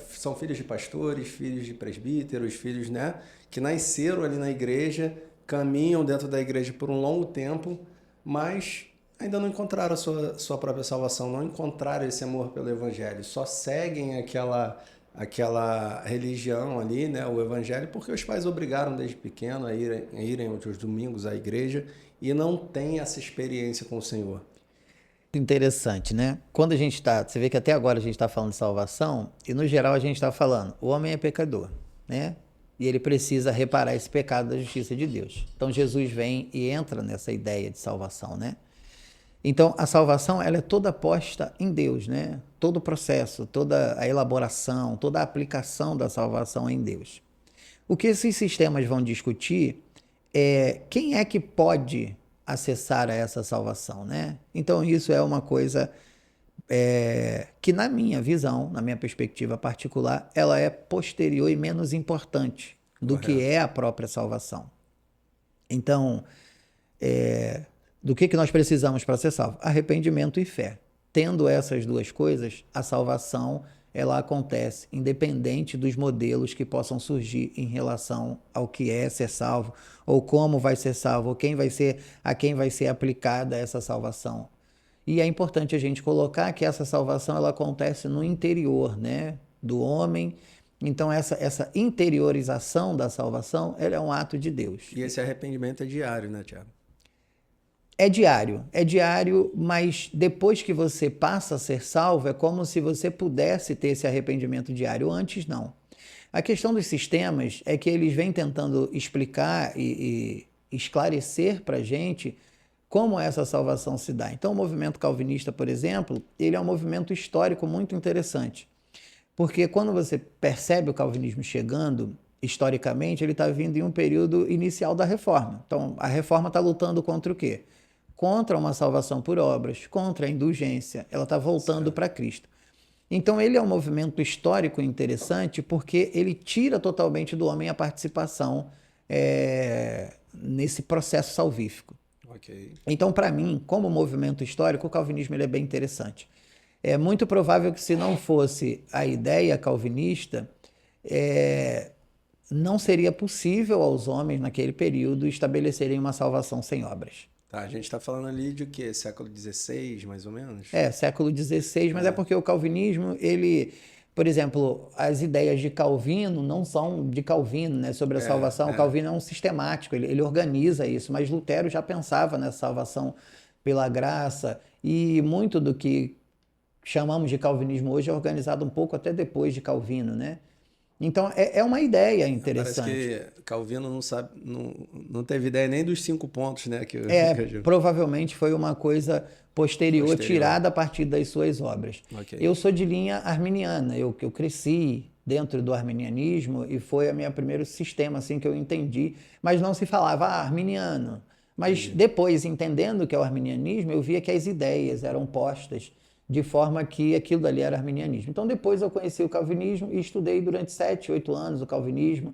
são filhos de pastores, filhos de presbíteros, filhos, né, que nasceram ali na igreja, caminham dentro da igreja por um longo tempo, mas ainda não encontraram a sua própria salvação, não encontraram esse amor pelo evangelho, só seguem aquela religião ali, né, o evangelho, porque os pais obrigaram desde pequeno a irem aos domingos à igreja e não tem essa experiência com o Senhor. Interessante, né? Quando a gente está, você vê que até agora a gente está falando de salvação e no geral a gente está falando, o homem é pecador, né? E ele precisa reparar esse pecado da justiça de Deus. Então Jesus vem e entra nessa ideia de salvação, né? Então a salvação ela é toda posta em Deus, né? Todo o processo, toda a elaboração, toda a aplicação da salvação é em Deus. O que esses sistemas vão discutir é quem é que pode acessar a essa salvação, né? Então isso é uma coisa que na minha visão, na minha perspectiva particular, ela é posterior e menos importante do que é a própria salvação. Então, do que nós precisamos para ser salvo? Arrependimento e fé. Tendo essas duas coisas, a salvação ela acontece independente dos modelos que possam surgir em relação ao que é ser salvo, ou como vai ser salvo, ou a quem vai ser aplicada essa salvação. E é importante a gente colocar que essa salvação ela acontece no interior, né, do homem. Então essa interiorização da salvação ela é um ato de Deus. E esse arrependimento é diário, né, Tiago? É diário, mas depois que você passa a ser salvo, é como se você pudesse ter esse arrependimento diário. Antes, não. A questão dos sistemas é que eles vêm tentando explicar e esclarecer para a gente como essa salvação se dá. Então, o movimento calvinista, por exemplo, ele é um movimento histórico muito interessante. Porque quando você percebe o calvinismo chegando, historicamente, ele está vindo em um período inicial da reforma. Então, a reforma está lutando contra o quê? Contra uma salvação por obras, contra a indulgência. Ela está voltando para Cristo. Então, ele é um movimento histórico interessante porque ele tira totalmente do homem a participação nesse processo salvífico. Okay. Então, para mim, como movimento histórico, o calvinismo ele é bem interessante. É muito provável que se não fosse a ideia calvinista, não seria possível aos homens, naquele período, estabelecerem uma salvação sem obras. Tá, a gente está falando ali de quê? Século XVI, mais ou menos? Século XVI, mas é porque o calvinismo, ele... Por exemplo, as ideias de Calvino não são de Calvino, né, sobre a salvação. O Calvino é um sistemático, ele organiza isso, mas Lutero já pensava nessa salvação pela graça, e muito do que chamamos de calvinismo hoje é organizado um pouco até depois de Calvino, né? Então, é uma ideia interessante. Parece que Calvino não teve ideia nem dos 5 pontos, né? Provavelmente foi uma coisa posterior, tirada a partir das suas obras. Okay. Eu sou de linha arminiana, eu cresci dentro do arminianismo e foi o meu primeiro sistema assim, que eu entendi, mas não se falava arminiano. Mas depois, entendendo que é o arminianismo, eu via que as ideias eram postas de forma que aquilo dali era arminianismo. Então, depois eu conheci o calvinismo e estudei durante 7, 8 anos o calvinismo.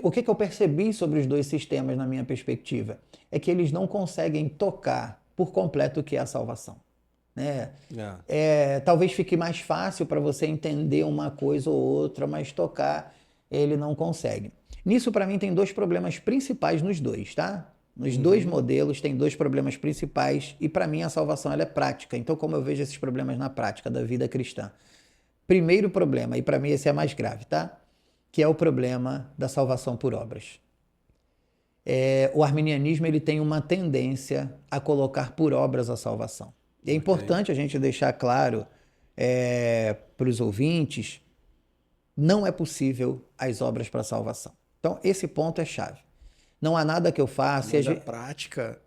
O que eu percebi sobre os dois sistemas, na minha perspectiva, é que eles não conseguem tocar por completo o que é a salvação. Né? Talvez fique mais fácil para você entender uma coisa ou outra, mas tocar ele não consegue. Nisso, para mim, tem 2 problemas principais nos dois, tá? Nos dois modelos tem 2 problemas principais e para mim a salvação ela é prática. Então como eu vejo esses problemas na prática da vida cristã? Primeiro problema, e para mim esse é mais grave, tá? Que é o problema da salvação por obras. O arminianismo ele tem uma tendência a colocar por obras a salvação. E é importante a gente deixar claro para os ouvintes, não é possível as obras para a salvação. Então esse ponto é chave. Não há nada que eu faça... Mas a prática,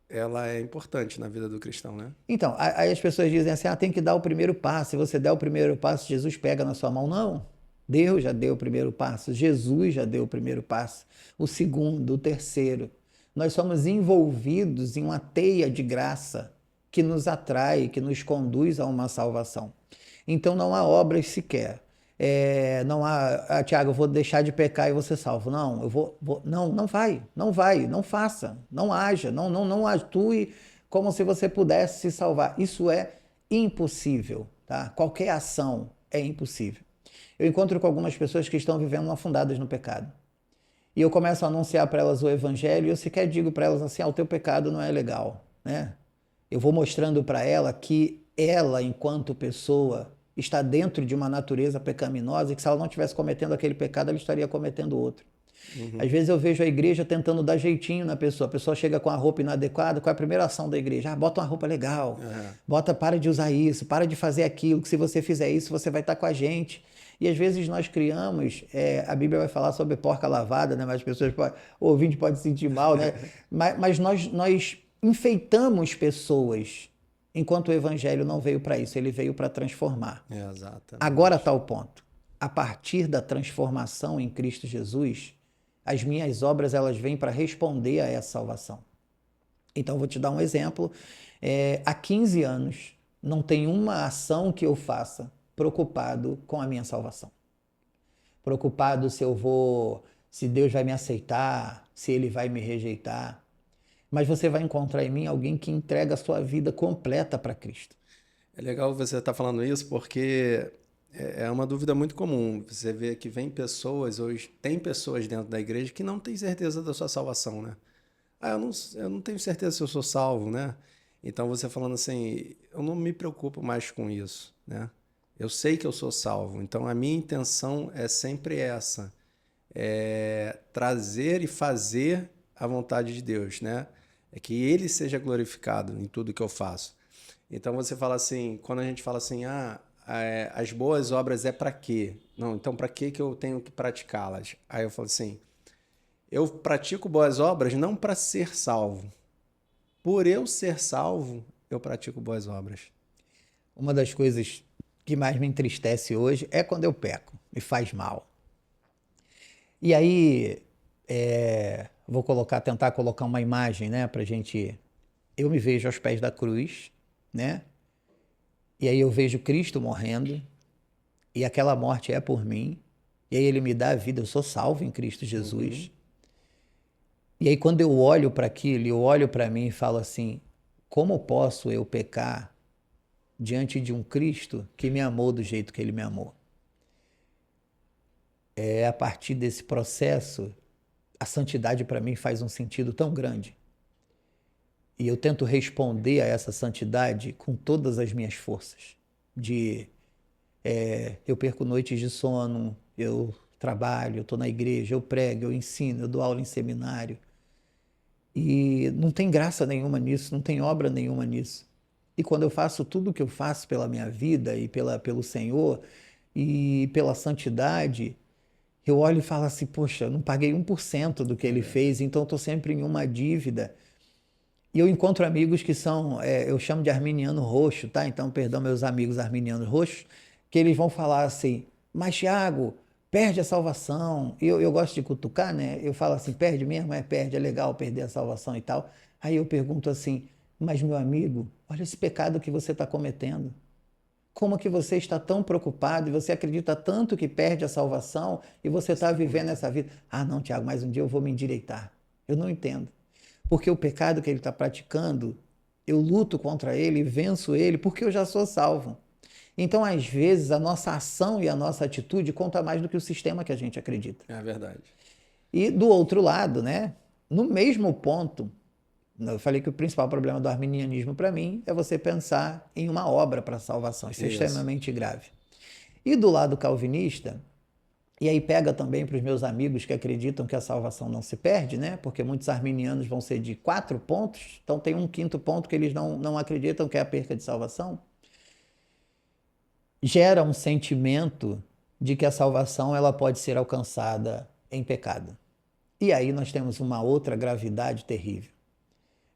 ela é importante na vida do cristão, né? Então, aí as pessoas dizem assim, tem que dar o primeiro passo. Se você der o primeiro passo, Jesus pega na sua mão. Não, Deus já deu o primeiro passo. Jesus já deu o primeiro passo. O segundo, o terceiro. Nós somos envolvidos em uma teia de graça que nos atrai, que nos conduz a uma salvação. Então, não há obras sequer. Não há, Tiago, eu vou deixar de pecar e vou ser salvo. Não, não vai, não faça, não haja, não atue como se você pudesse se salvar. Isso é impossível, tá? Qualquer ação é impossível. Eu encontro com algumas pessoas que estão vivendo afundadas no pecado. E eu começo a anunciar para elas o evangelho e eu sequer digo para elas assim, o teu pecado não é legal, né? Eu vou mostrando para ela que ela, enquanto pessoa, está dentro de uma natureza pecaminosa e que se ela não estivesse cometendo aquele pecado, ela estaria cometendo outro. Às vezes eu vejo a igreja tentando dar jeitinho na pessoa. A pessoa chega com a roupa inadequada, qual é a primeira ação da igreja? Bota uma roupa legal, para de usar isso, para de fazer aquilo, que se você fizer isso, você vai estar com a gente. E às vezes nós criamos, a Bíblia vai falar sobre porca lavada, né? Mas as pessoas, o ouvinte pode se sentir mal, né? mas nós enfeitamos pessoas, enquanto o evangelho não veio para isso, ele veio para transformar. Exatamente. Agora está o ponto. a partir da transformação em Cristo Jesus, as minhas obras elas vêm para responder a essa salvação. Então, vou te dar um exemplo. Há 15 anos, não tem uma ação que eu faça preocupado com a minha salvação. Preocupado se Deus vai me aceitar, se Ele vai me rejeitar. Mas você vai encontrar em mim alguém que entrega a sua vida completa para Cristo. É legal você estar falando isso porque é uma dúvida muito comum. Você vê que vem pessoas, hoje tem pessoas dentro da igreja que não têm certeza da sua salvação, né? Eu não tenho certeza se eu sou salvo, né? Então você falando assim, eu não me preocupo mais com isso, né? Eu sei que eu sou salvo, então a minha intenção é sempre essa, trazer e fazer a vontade de Deus, né? É que Ele seja glorificado em tudo que eu faço. Então você fala assim, quando a gente fala assim, as boas obras é para quê? Não, então para que eu tenho que praticá-las? Aí eu falo assim, eu pratico boas obras não para ser salvo. Por eu ser salvo, eu pratico boas obras. Uma das coisas que mais me entristece hoje é quando eu peco, me faz mal. E aí, vou tentar colocar uma imagem, né, pra gente. Eu me vejo aos pés da cruz, né? E aí eu vejo Cristo morrendo, e aquela morte é por mim, e aí Ele me dá a vida, eu sou salvo em Cristo Jesus. E aí quando eu olho para aquilo, eu olho para mim e falo assim, como posso eu pecar diante de um Cristo que me amou do jeito que Ele me amou? A partir desse processo, a santidade para mim faz um sentido tão grande. E eu tento responder a essa santidade com todas as minhas forças. Eu perco noites de sono, eu trabalho, eu estou na igreja, eu prego, eu ensino, eu dou aula em seminário. E não tem graça nenhuma nisso, não tem obra nenhuma nisso. E quando eu faço tudo o que eu faço pela minha vida e pelo Senhor e pela santidade, eu olho e falo assim, poxa, eu não paguei 1% do que Ele fez, então estou sempre em uma dívida. E eu encontro amigos que são, eu chamo de arminiano roxo, tá? Então, perdão, meus amigos arminianos roxos, que eles vão falar assim, mas Thiago, perde a salvação. E eu gosto de cutucar, né? Eu falo assim, perde mesmo? Perde, é legal perder a salvação e tal. Aí eu pergunto assim, mas meu amigo, olha esse pecado que você está cometendo. Como que você está tão preocupado e você acredita tanto que perde a salvação e você está vivendo essa vida? Ah, não, Thiago, mas um dia eu vou me endireitar. Eu não entendo. Porque o pecado que ele está praticando, eu luto contra ele e venço ele porque eu já sou salvo. Então, às vezes, a nossa ação e a nossa atitude conta mais do que o sistema que a gente acredita. É verdade. E do outro lado, né, no mesmo ponto, eu falei que o principal problema do arminianismo para mim é você pensar em uma obra para a salvação. Isso é extremamente grave. E do lado calvinista, e aí pega também para os meus amigos que acreditam que a salvação não se perde, né? Porque muitos arminianos vão ser de 4 pontos, então tem um quinto ponto que eles não acreditam que é a perca de salvação. Gera um sentimento de que a salvação ela pode ser alcançada em pecado. E aí nós temos uma outra gravidade terrível.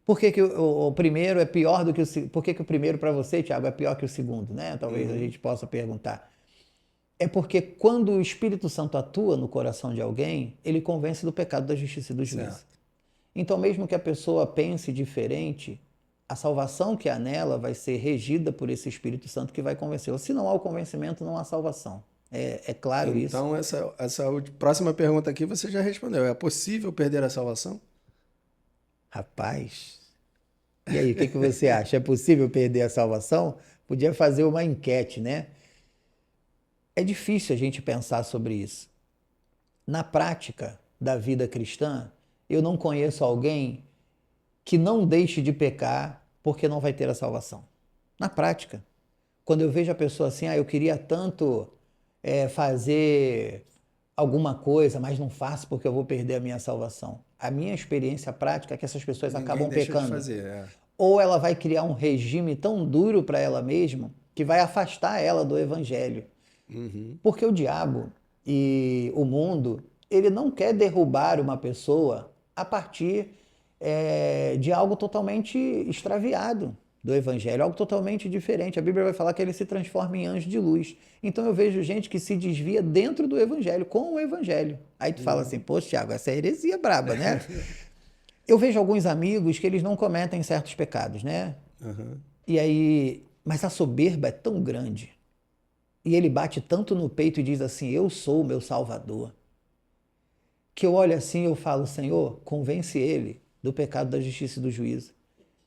Por que o primeiro é pior do que o segundo? Por que o primeiro para você, Thiago, é pior que o segundo, né? Talvez a gente possa perguntar. É porque quando o Espírito Santo atua no coração de alguém, ele convence do pecado, da justiça e do juízo. Certo. Então, mesmo que a pessoa pense diferente, a salvação que há nela vai ser regida por esse Espírito Santo que vai convencê-la. Se não há o convencimento, não há salvação. É claro isso. Então, essa próxima pergunta aqui você já respondeu. É possível perder a salvação? Rapaz, e aí, o que você acha? É possível perder a salvação? Podia fazer uma enquete, né? É difícil a gente pensar sobre isso. Na prática da vida cristã, eu não conheço alguém que não deixe de pecar porque não vai ter a salvação. Na prática. Quando eu vejo a pessoa assim, eu queria tanto fazer alguma coisa, mas não faço porque eu vou perder a minha salvação. A minha experiência prática é que essas pessoas acabam pecando. Ou ela vai criar um regime tão duro para ela mesma que vai afastar ela do evangelho. Porque o diabo e o mundo, ele não quer derrubar uma pessoa a partir de algo totalmente extraviado, do evangelho, algo totalmente diferente. A Bíblia vai falar que ele se transforma em anjo de luz. Então eu vejo gente que se desvia dentro do evangelho, com o evangelho. Aí tu fala assim, poxa, Thiago, essa é heresia braba, né? Eu vejo alguns amigos que eles não cometem certos pecados, né? Uhum. E aí, mas a soberba é tão grande. E ele bate tanto no peito e diz assim, eu sou o meu Salvador. Que eu olho assim e eu falo, Senhor, convence ele do pecado, da justiça e do juízo.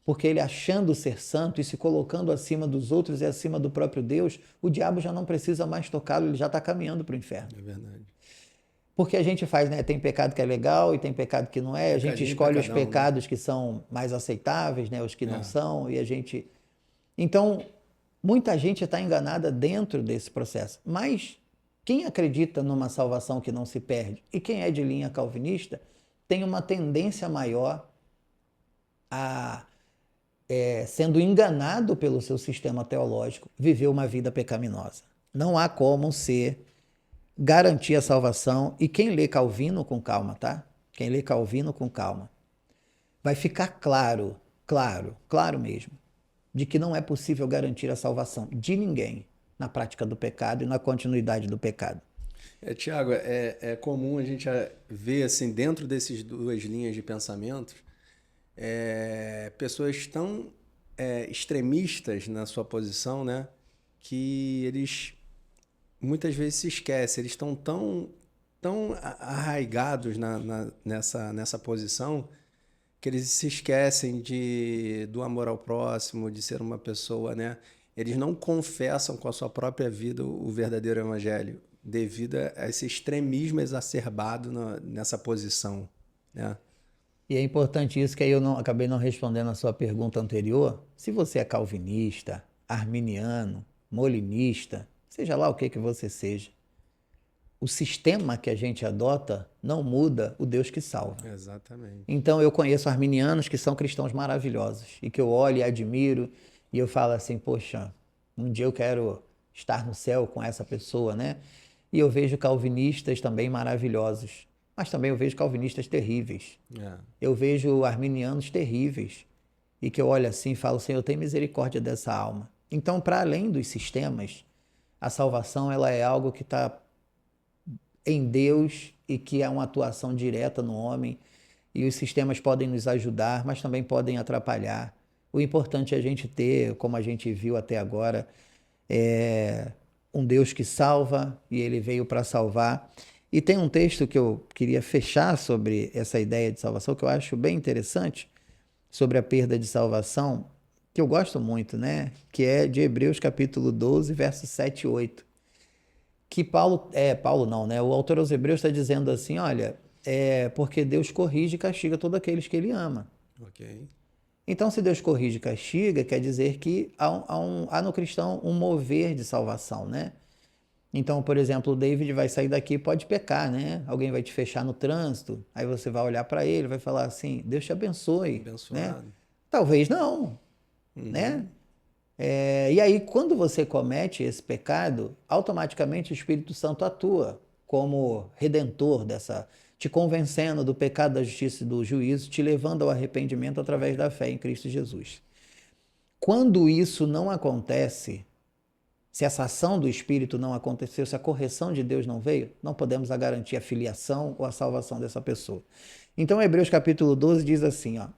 Porque ele achando ser santo e se colocando acima dos outros e acima do próprio Deus, o diabo já não precisa mais tocá-lo, ele já está caminhando para o inferno. É verdade. Porque a gente faz, né? Tem pecado que é legal e tem pecado que não é. A gente Pecadinho, escolhe os pecadão, né? pecados que são mais aceitáveis, né? Os que não É. são, e a gente... Então, muita gente está enganada dentro desse processo. Mas quem acredita numa salvação que não se perde e quem é de linha calvinista tem uma tendência maior a sendo enganado pelo seu sistema teológico, viver uma vida pecaminosa. Não há como ser garantir a salvação. E quem lê Calvino com calma, tá? Quem lê Calvino com calma, vai ficar claro, claro mesmo, de que não é possível garantir a salvação de ninguém na prática do pecado e na continuidade do pecado. Tiago, é comum a gente ver, assim, dentro dessas duas linhas de pensamento, pessoas tão extremistas na sua posição, né? Que eles muitas vezes se esquecem, eles estão tão arraigados nessa posição que eles se esquecem do amor ao próximo, de ser uma pessoa, né? Eles não confessam com a sua própria vida o verdadeiro evangelho, devido a esse extremismo exacerbado nessa posição, né? E é importante isso, que aí eu acabei não respondendo a sua pergunta anterior. Se você é calvinista, arminiano, molinista, seja lá o que você seja, o sistema que a gente adota não muda o Deus que salva. Exatamente. Então eu conheço arminianos que são cristãos maravilhosos e que eu olho e admiro e eu falo assim, poxa, um dia eu quero estar no céu com essa pessoa, né? E eu vejo calvinistas também maravilhosos, mas também eu vejo calvinistas terríveis. Eu vejo arminianos terríveis e que eu olho assim e falo, Senhor, tem misericórdia dessa alma. Então, para além dos sistemas, a salvação ela é algo que está em Deus e que é uma atuação direta no homem, e os sistemas podem nos ajudar, mas também podem atrapalhar. O importante é a gente ter, como a gente viu até agora, um Deus que salva, e ele veio para salvar. E tem um texto que eu queria fechar sobre essa ideia de salvação, que eu acho bem interessante, sobre a perda de salvação, que eu gosto muito, né? Que é de Hebreus capítulo 12, versos 7 e 8. Que Paulo não, né? O autor aos Hebreus está dizendo assim, olha, porque Deus corrige e castiga todos aqueles que ele ama. Ok. Então, se Deus corrige e castiga, quer dizer que há no cristão um mover de salvação, né? Então, por exemplo, o David vai sair daqui e pode pecar, né? Alguém vai te fechar no trânsito, aí você vai olhar para ele, vai falar assim, Deus te abençoe, né? Abençoado. Talvez não, né? E aí, quando você comete esse pecado, automaticamente o Espírito Santo atua como redentor te convencendo do pecado, da justiça e do juízo, te levando ao arrependimento através da fé em Cristo Jesus. Quando isso não acontece, se essa ação do Espírito não aconteceu, se a correção de Deus não veio, não podemos garantir a filiação ou a salvação dessa pessoa. Então, Hebreus capítulo 12 diz assim, ó,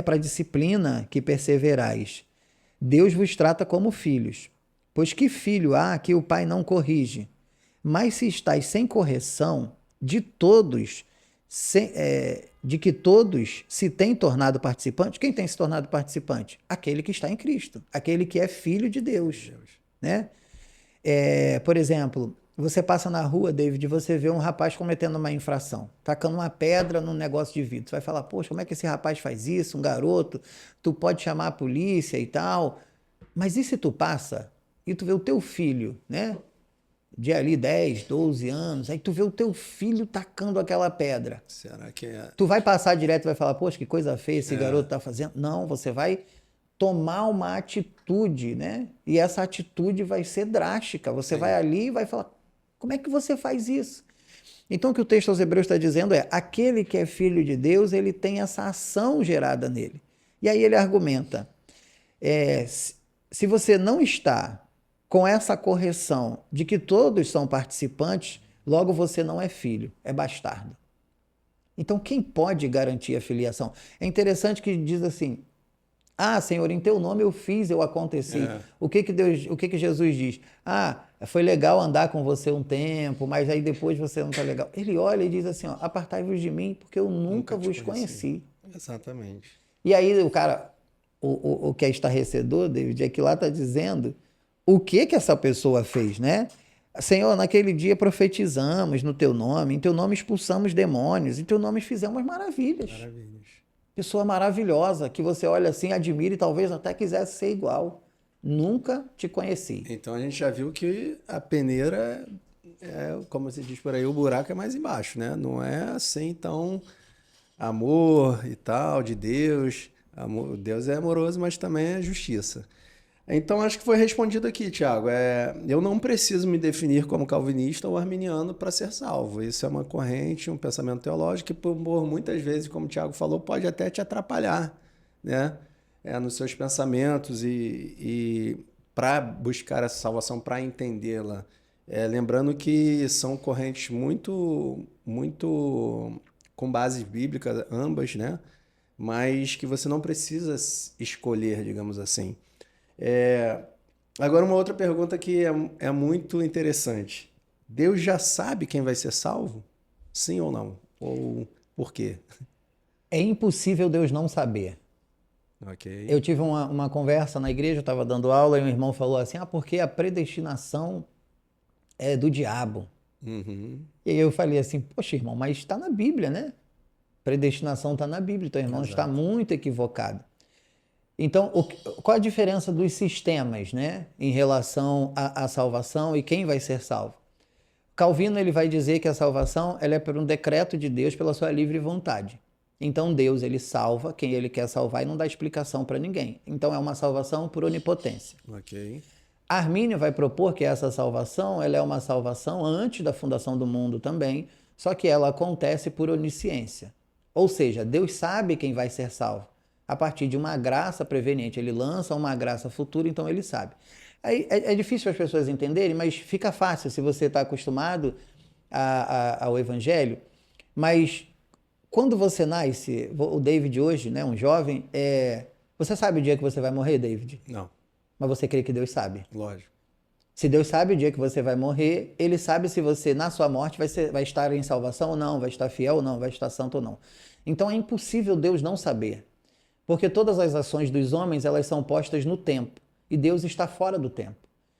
para a disciplina que perseverais. Deus vos trata como filhos. Pois que filho há que o pai não corrige? Mas se estáis sem correção, de que todos se têm tornado participantes, quem tem se tornado participante? Aquele que está em Cristo, aquele que é filho de Deus. Né? Por exemplo, você passa na rua, David, e você vê um rapaz cometendo uma infração, tacando uma pedra num negócio de vidro. Você vai falar, poxa, como é que esse rapaz faz isso? Um garoto, tu pode chamar a polícia e tal. Mas e se tu passa e tu vê o teu filho, né? De ali 10, 12 anos, aí tu vê o teu filho tacando aquela pedra. Será que é? Tu vai passar direto e vai falar, poxa, que coisa feia esse garoto tá fazendo. Não, você vai tomar uma atitude, né? E essa atitude vai ser drástica. Você vai ali e vai falar, como é que você faz isso? Então o que o texto aos Hebreus está dizendo é, aquele que é filho de Deus, ele tem essa ação gerada nele. E aí ele argumenta, Se você não está com essa correção de que todos são participantes, logo você não é filho, é bastardo. Então, quem pode garantir a filiação? É interessante que diz assim: ah, Senhor, em teu nome eu fiz, eu aconteci. O que que Jesus diz? Ah, foi legal andar com você um tempo, mas aí depois você não está legal. Ele olha e diz assim, ó, apartai-vos de mim, porque eu nunca vos conheci. Exatamente. E aí o cara, o que é estarrecedor, David, é que lá está dizendo o que essa pessoa fez, né? Senhor, naquele dia profetizamos no teu nome, em teu nome expulsamos demônios, em teu nome fizemos maravilhas. Pessoa maravilhosa, que você olha assim, admira e talvez até quisesse ser igual. Nunca te conheci. Então a gente já viu que a peneira como se diz por aí, o buraco é mais embaixo, né? Não é assim tão amor e tal de Deus. Deus é amoroso, mas também é justiça. Então, acho que foi respondido aqui, Tiago. Eu não preciso me definir como calvinista ou arminiano para ser salvo. Isso é uma corrente, um pensamento teológico que, por muitas vezes, como o Tiago falou, pode até te atrapalhar, né? Nos seus pensamentos e para buscar essa salvação, para entendê-la. Lembrando que são correntes muito, muito com base bíblica, ambas, né? Mas que você não precisa escolher, digamos assim. Agora, uma outra pergunta que é muito interessante. Deus já sabe quem vai ser salvo? Sim ou não? Ou por quê? É impossível Deus não saber. Ok. Eu tive uma conversa na igreja, eu estava dando aula e um irmão falou assim, porque a predestinação é do diabo. Uhum. E aí eu falei assim, poxa, irmão, mas está na Bíblia, né? Predestinação está na Bíblia, então o irmão está muito equivocado. Então, qual a diferença dos sistemas, né, em relação à salvação e quem vai ser salvo? Calvino ele vai dizer que a salvação ela é por um decreto de Deus pela sua livre vontade. Então Deus ele salva quem ele quer salvar e não dá explicação para ninguém. Então é uma salvação por onipotência. Ok. Armínio vai propor que essa salvação ela é uma salvação antes da fundação do mundo também, só que ela acontece por onisciência. Ou seja, Deus sabe quem vai ser salvo a partir de uma graça preveniente. Ele lança uma graça futura, então ele sabe. Aí é difícil as pessoas entenderem, mas fica fácil se você está acostumado ao Evangelho. Mas quando você nasce, o David hoje, né, um jovem, você sabe o dia que você vai morrer, David? Não. Mas você crê que Deus sabe? Lógico. Se Deus sabe o dia que você vai morrer, Ele sabe se você, na sua morte, vai estar em salvação ou não, vai estar fiel ou não, vai estar santo ou não. Então é impossível Deus não saber. Porque todas as ações dos homens, elas são postas no tempo. E Deus está fora do tempo.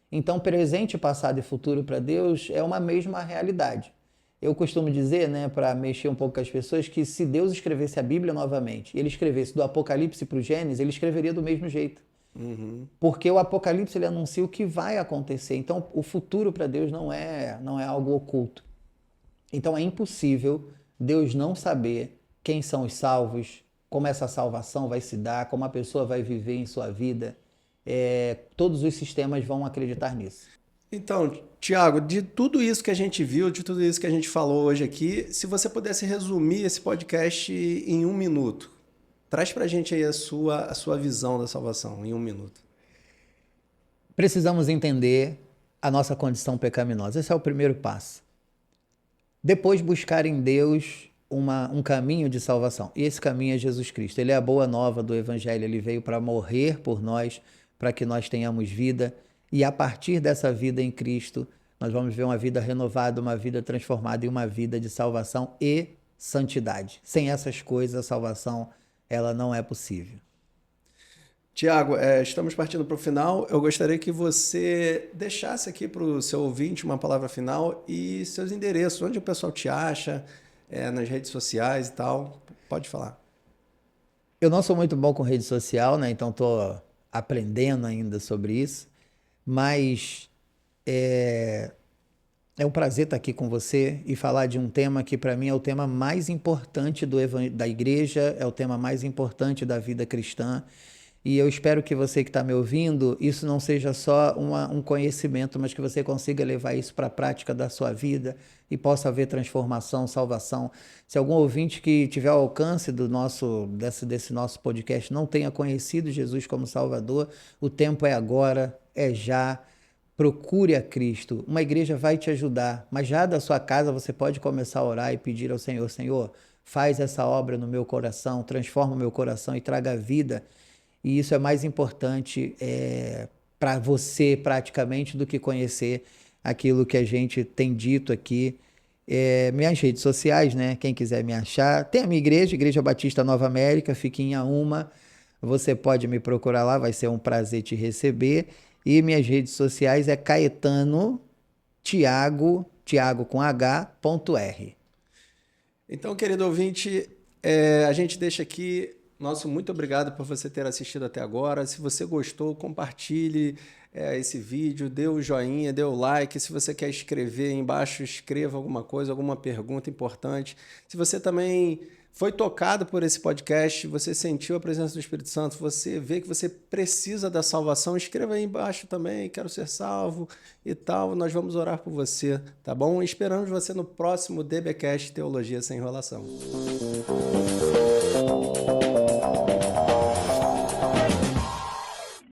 Então, presente, passado e futuro para Deus é uma mesma realidade. Eu costumo dizer, né, para mexer um pouco com as pessoas, que se Deus escrevesse a Bíblia novamente, ele escrevesse do Apocalipse para o Gênesis, ele escreveria do mesmo jeito. Uhum. Porque o Apocalipse ele anuncia o que vai acontecer. Então, o futuro para Deus não é algo oculto. Então, é impossível Deus não saber quem são os salvos, como essa salvação vai se dar, como a pessoa vai viver em sua vida. Todos os sistemas vão acreditar nisso. Então, Tiago, de tudo isso que a gente viu, de tudo isso que a gente falou hoje aqui, se você pudesse resumir esse podcast em 1 minuto, traz pra gente aí a sua visão da salvação em 1 minuto. Precisamos entender a nossa condição pecaminosa. Esse é o primeiro passo. Depois buscar em Deus um caminho de salvação. E esse caminho é Jesus Cristo. Ele é a boa nova do Evangelho. Ele veio para morrer por nós, para que nós tenhamos vida. E a partir dessa vida em Cristo, nós vamos ver uma vida renovada, uma vida transformada e uma vida de salvação e santidade. Sem essas coisas, a salvação ela não é possível. Tiago, estamos partindo para o final. Eu gostaria que você deixasse aqui para o seu ouvinte uma palavra final e seus endereços, onde o pessoal te acha, nas redes sociais e tal. Pode falar. Eu não sou muito bom com rede social, né? Então estou aprendendo ainda sobre isso, mas é um prazer estar aqui com você e falar de um tema que para mim é o tema mais importante da igreja, é o tema mais importante da vida cristã. E eu espero que você que está me ouvindo, isso não seja só um conhecimento, mas que você consiga levar isso para a prática da sua vida e possa haver transformação, salvação. Se algum ouvinte que tiver ao alcance desse nosso podcast não tenha conhecido Jesus como Salvador, o tempo é agora, é já. Procure a Cristo. Uma igreja vai te ajudar, mas já da sua casa você pode começar a orar e pedir ao Senhor: Senhor, faz essa obra no meu coração, transforma o meu coração e traga vida. E isso é mais importante para você, praticamente, do que conhecer aquilo que a gente tem dito aqui. Minhas redes sociais, né? Quem quiser me achar. Tem a minha igreja, Igreja Batista Nova América, fica em Inhaúma. Você pode me procurar lá, vai ser um prazer te receber. E minhas redes sociais é Caetano Thiago, Thiago com H, .r. Então, querido ouvinte, a gente deixa aqui. Nosso muito obrigado por você ter assistido até agora. Se você gostou, compartilhe esse vídeo, dê o joinha, dê o like. Se você quer escrever aí embaixo, escreva alguma coisa, alguma pergunta importante. Se você também foi tocado por esse podcast, você sentiu a presença do Espírito Santo, você vê que você precisa da salvação, escreva aí embaixo também: quero ser salvo e tal. Nós vamos orar por você, tá bom? Esperamos você no próximo DBcast Teologia Sem Enrolação.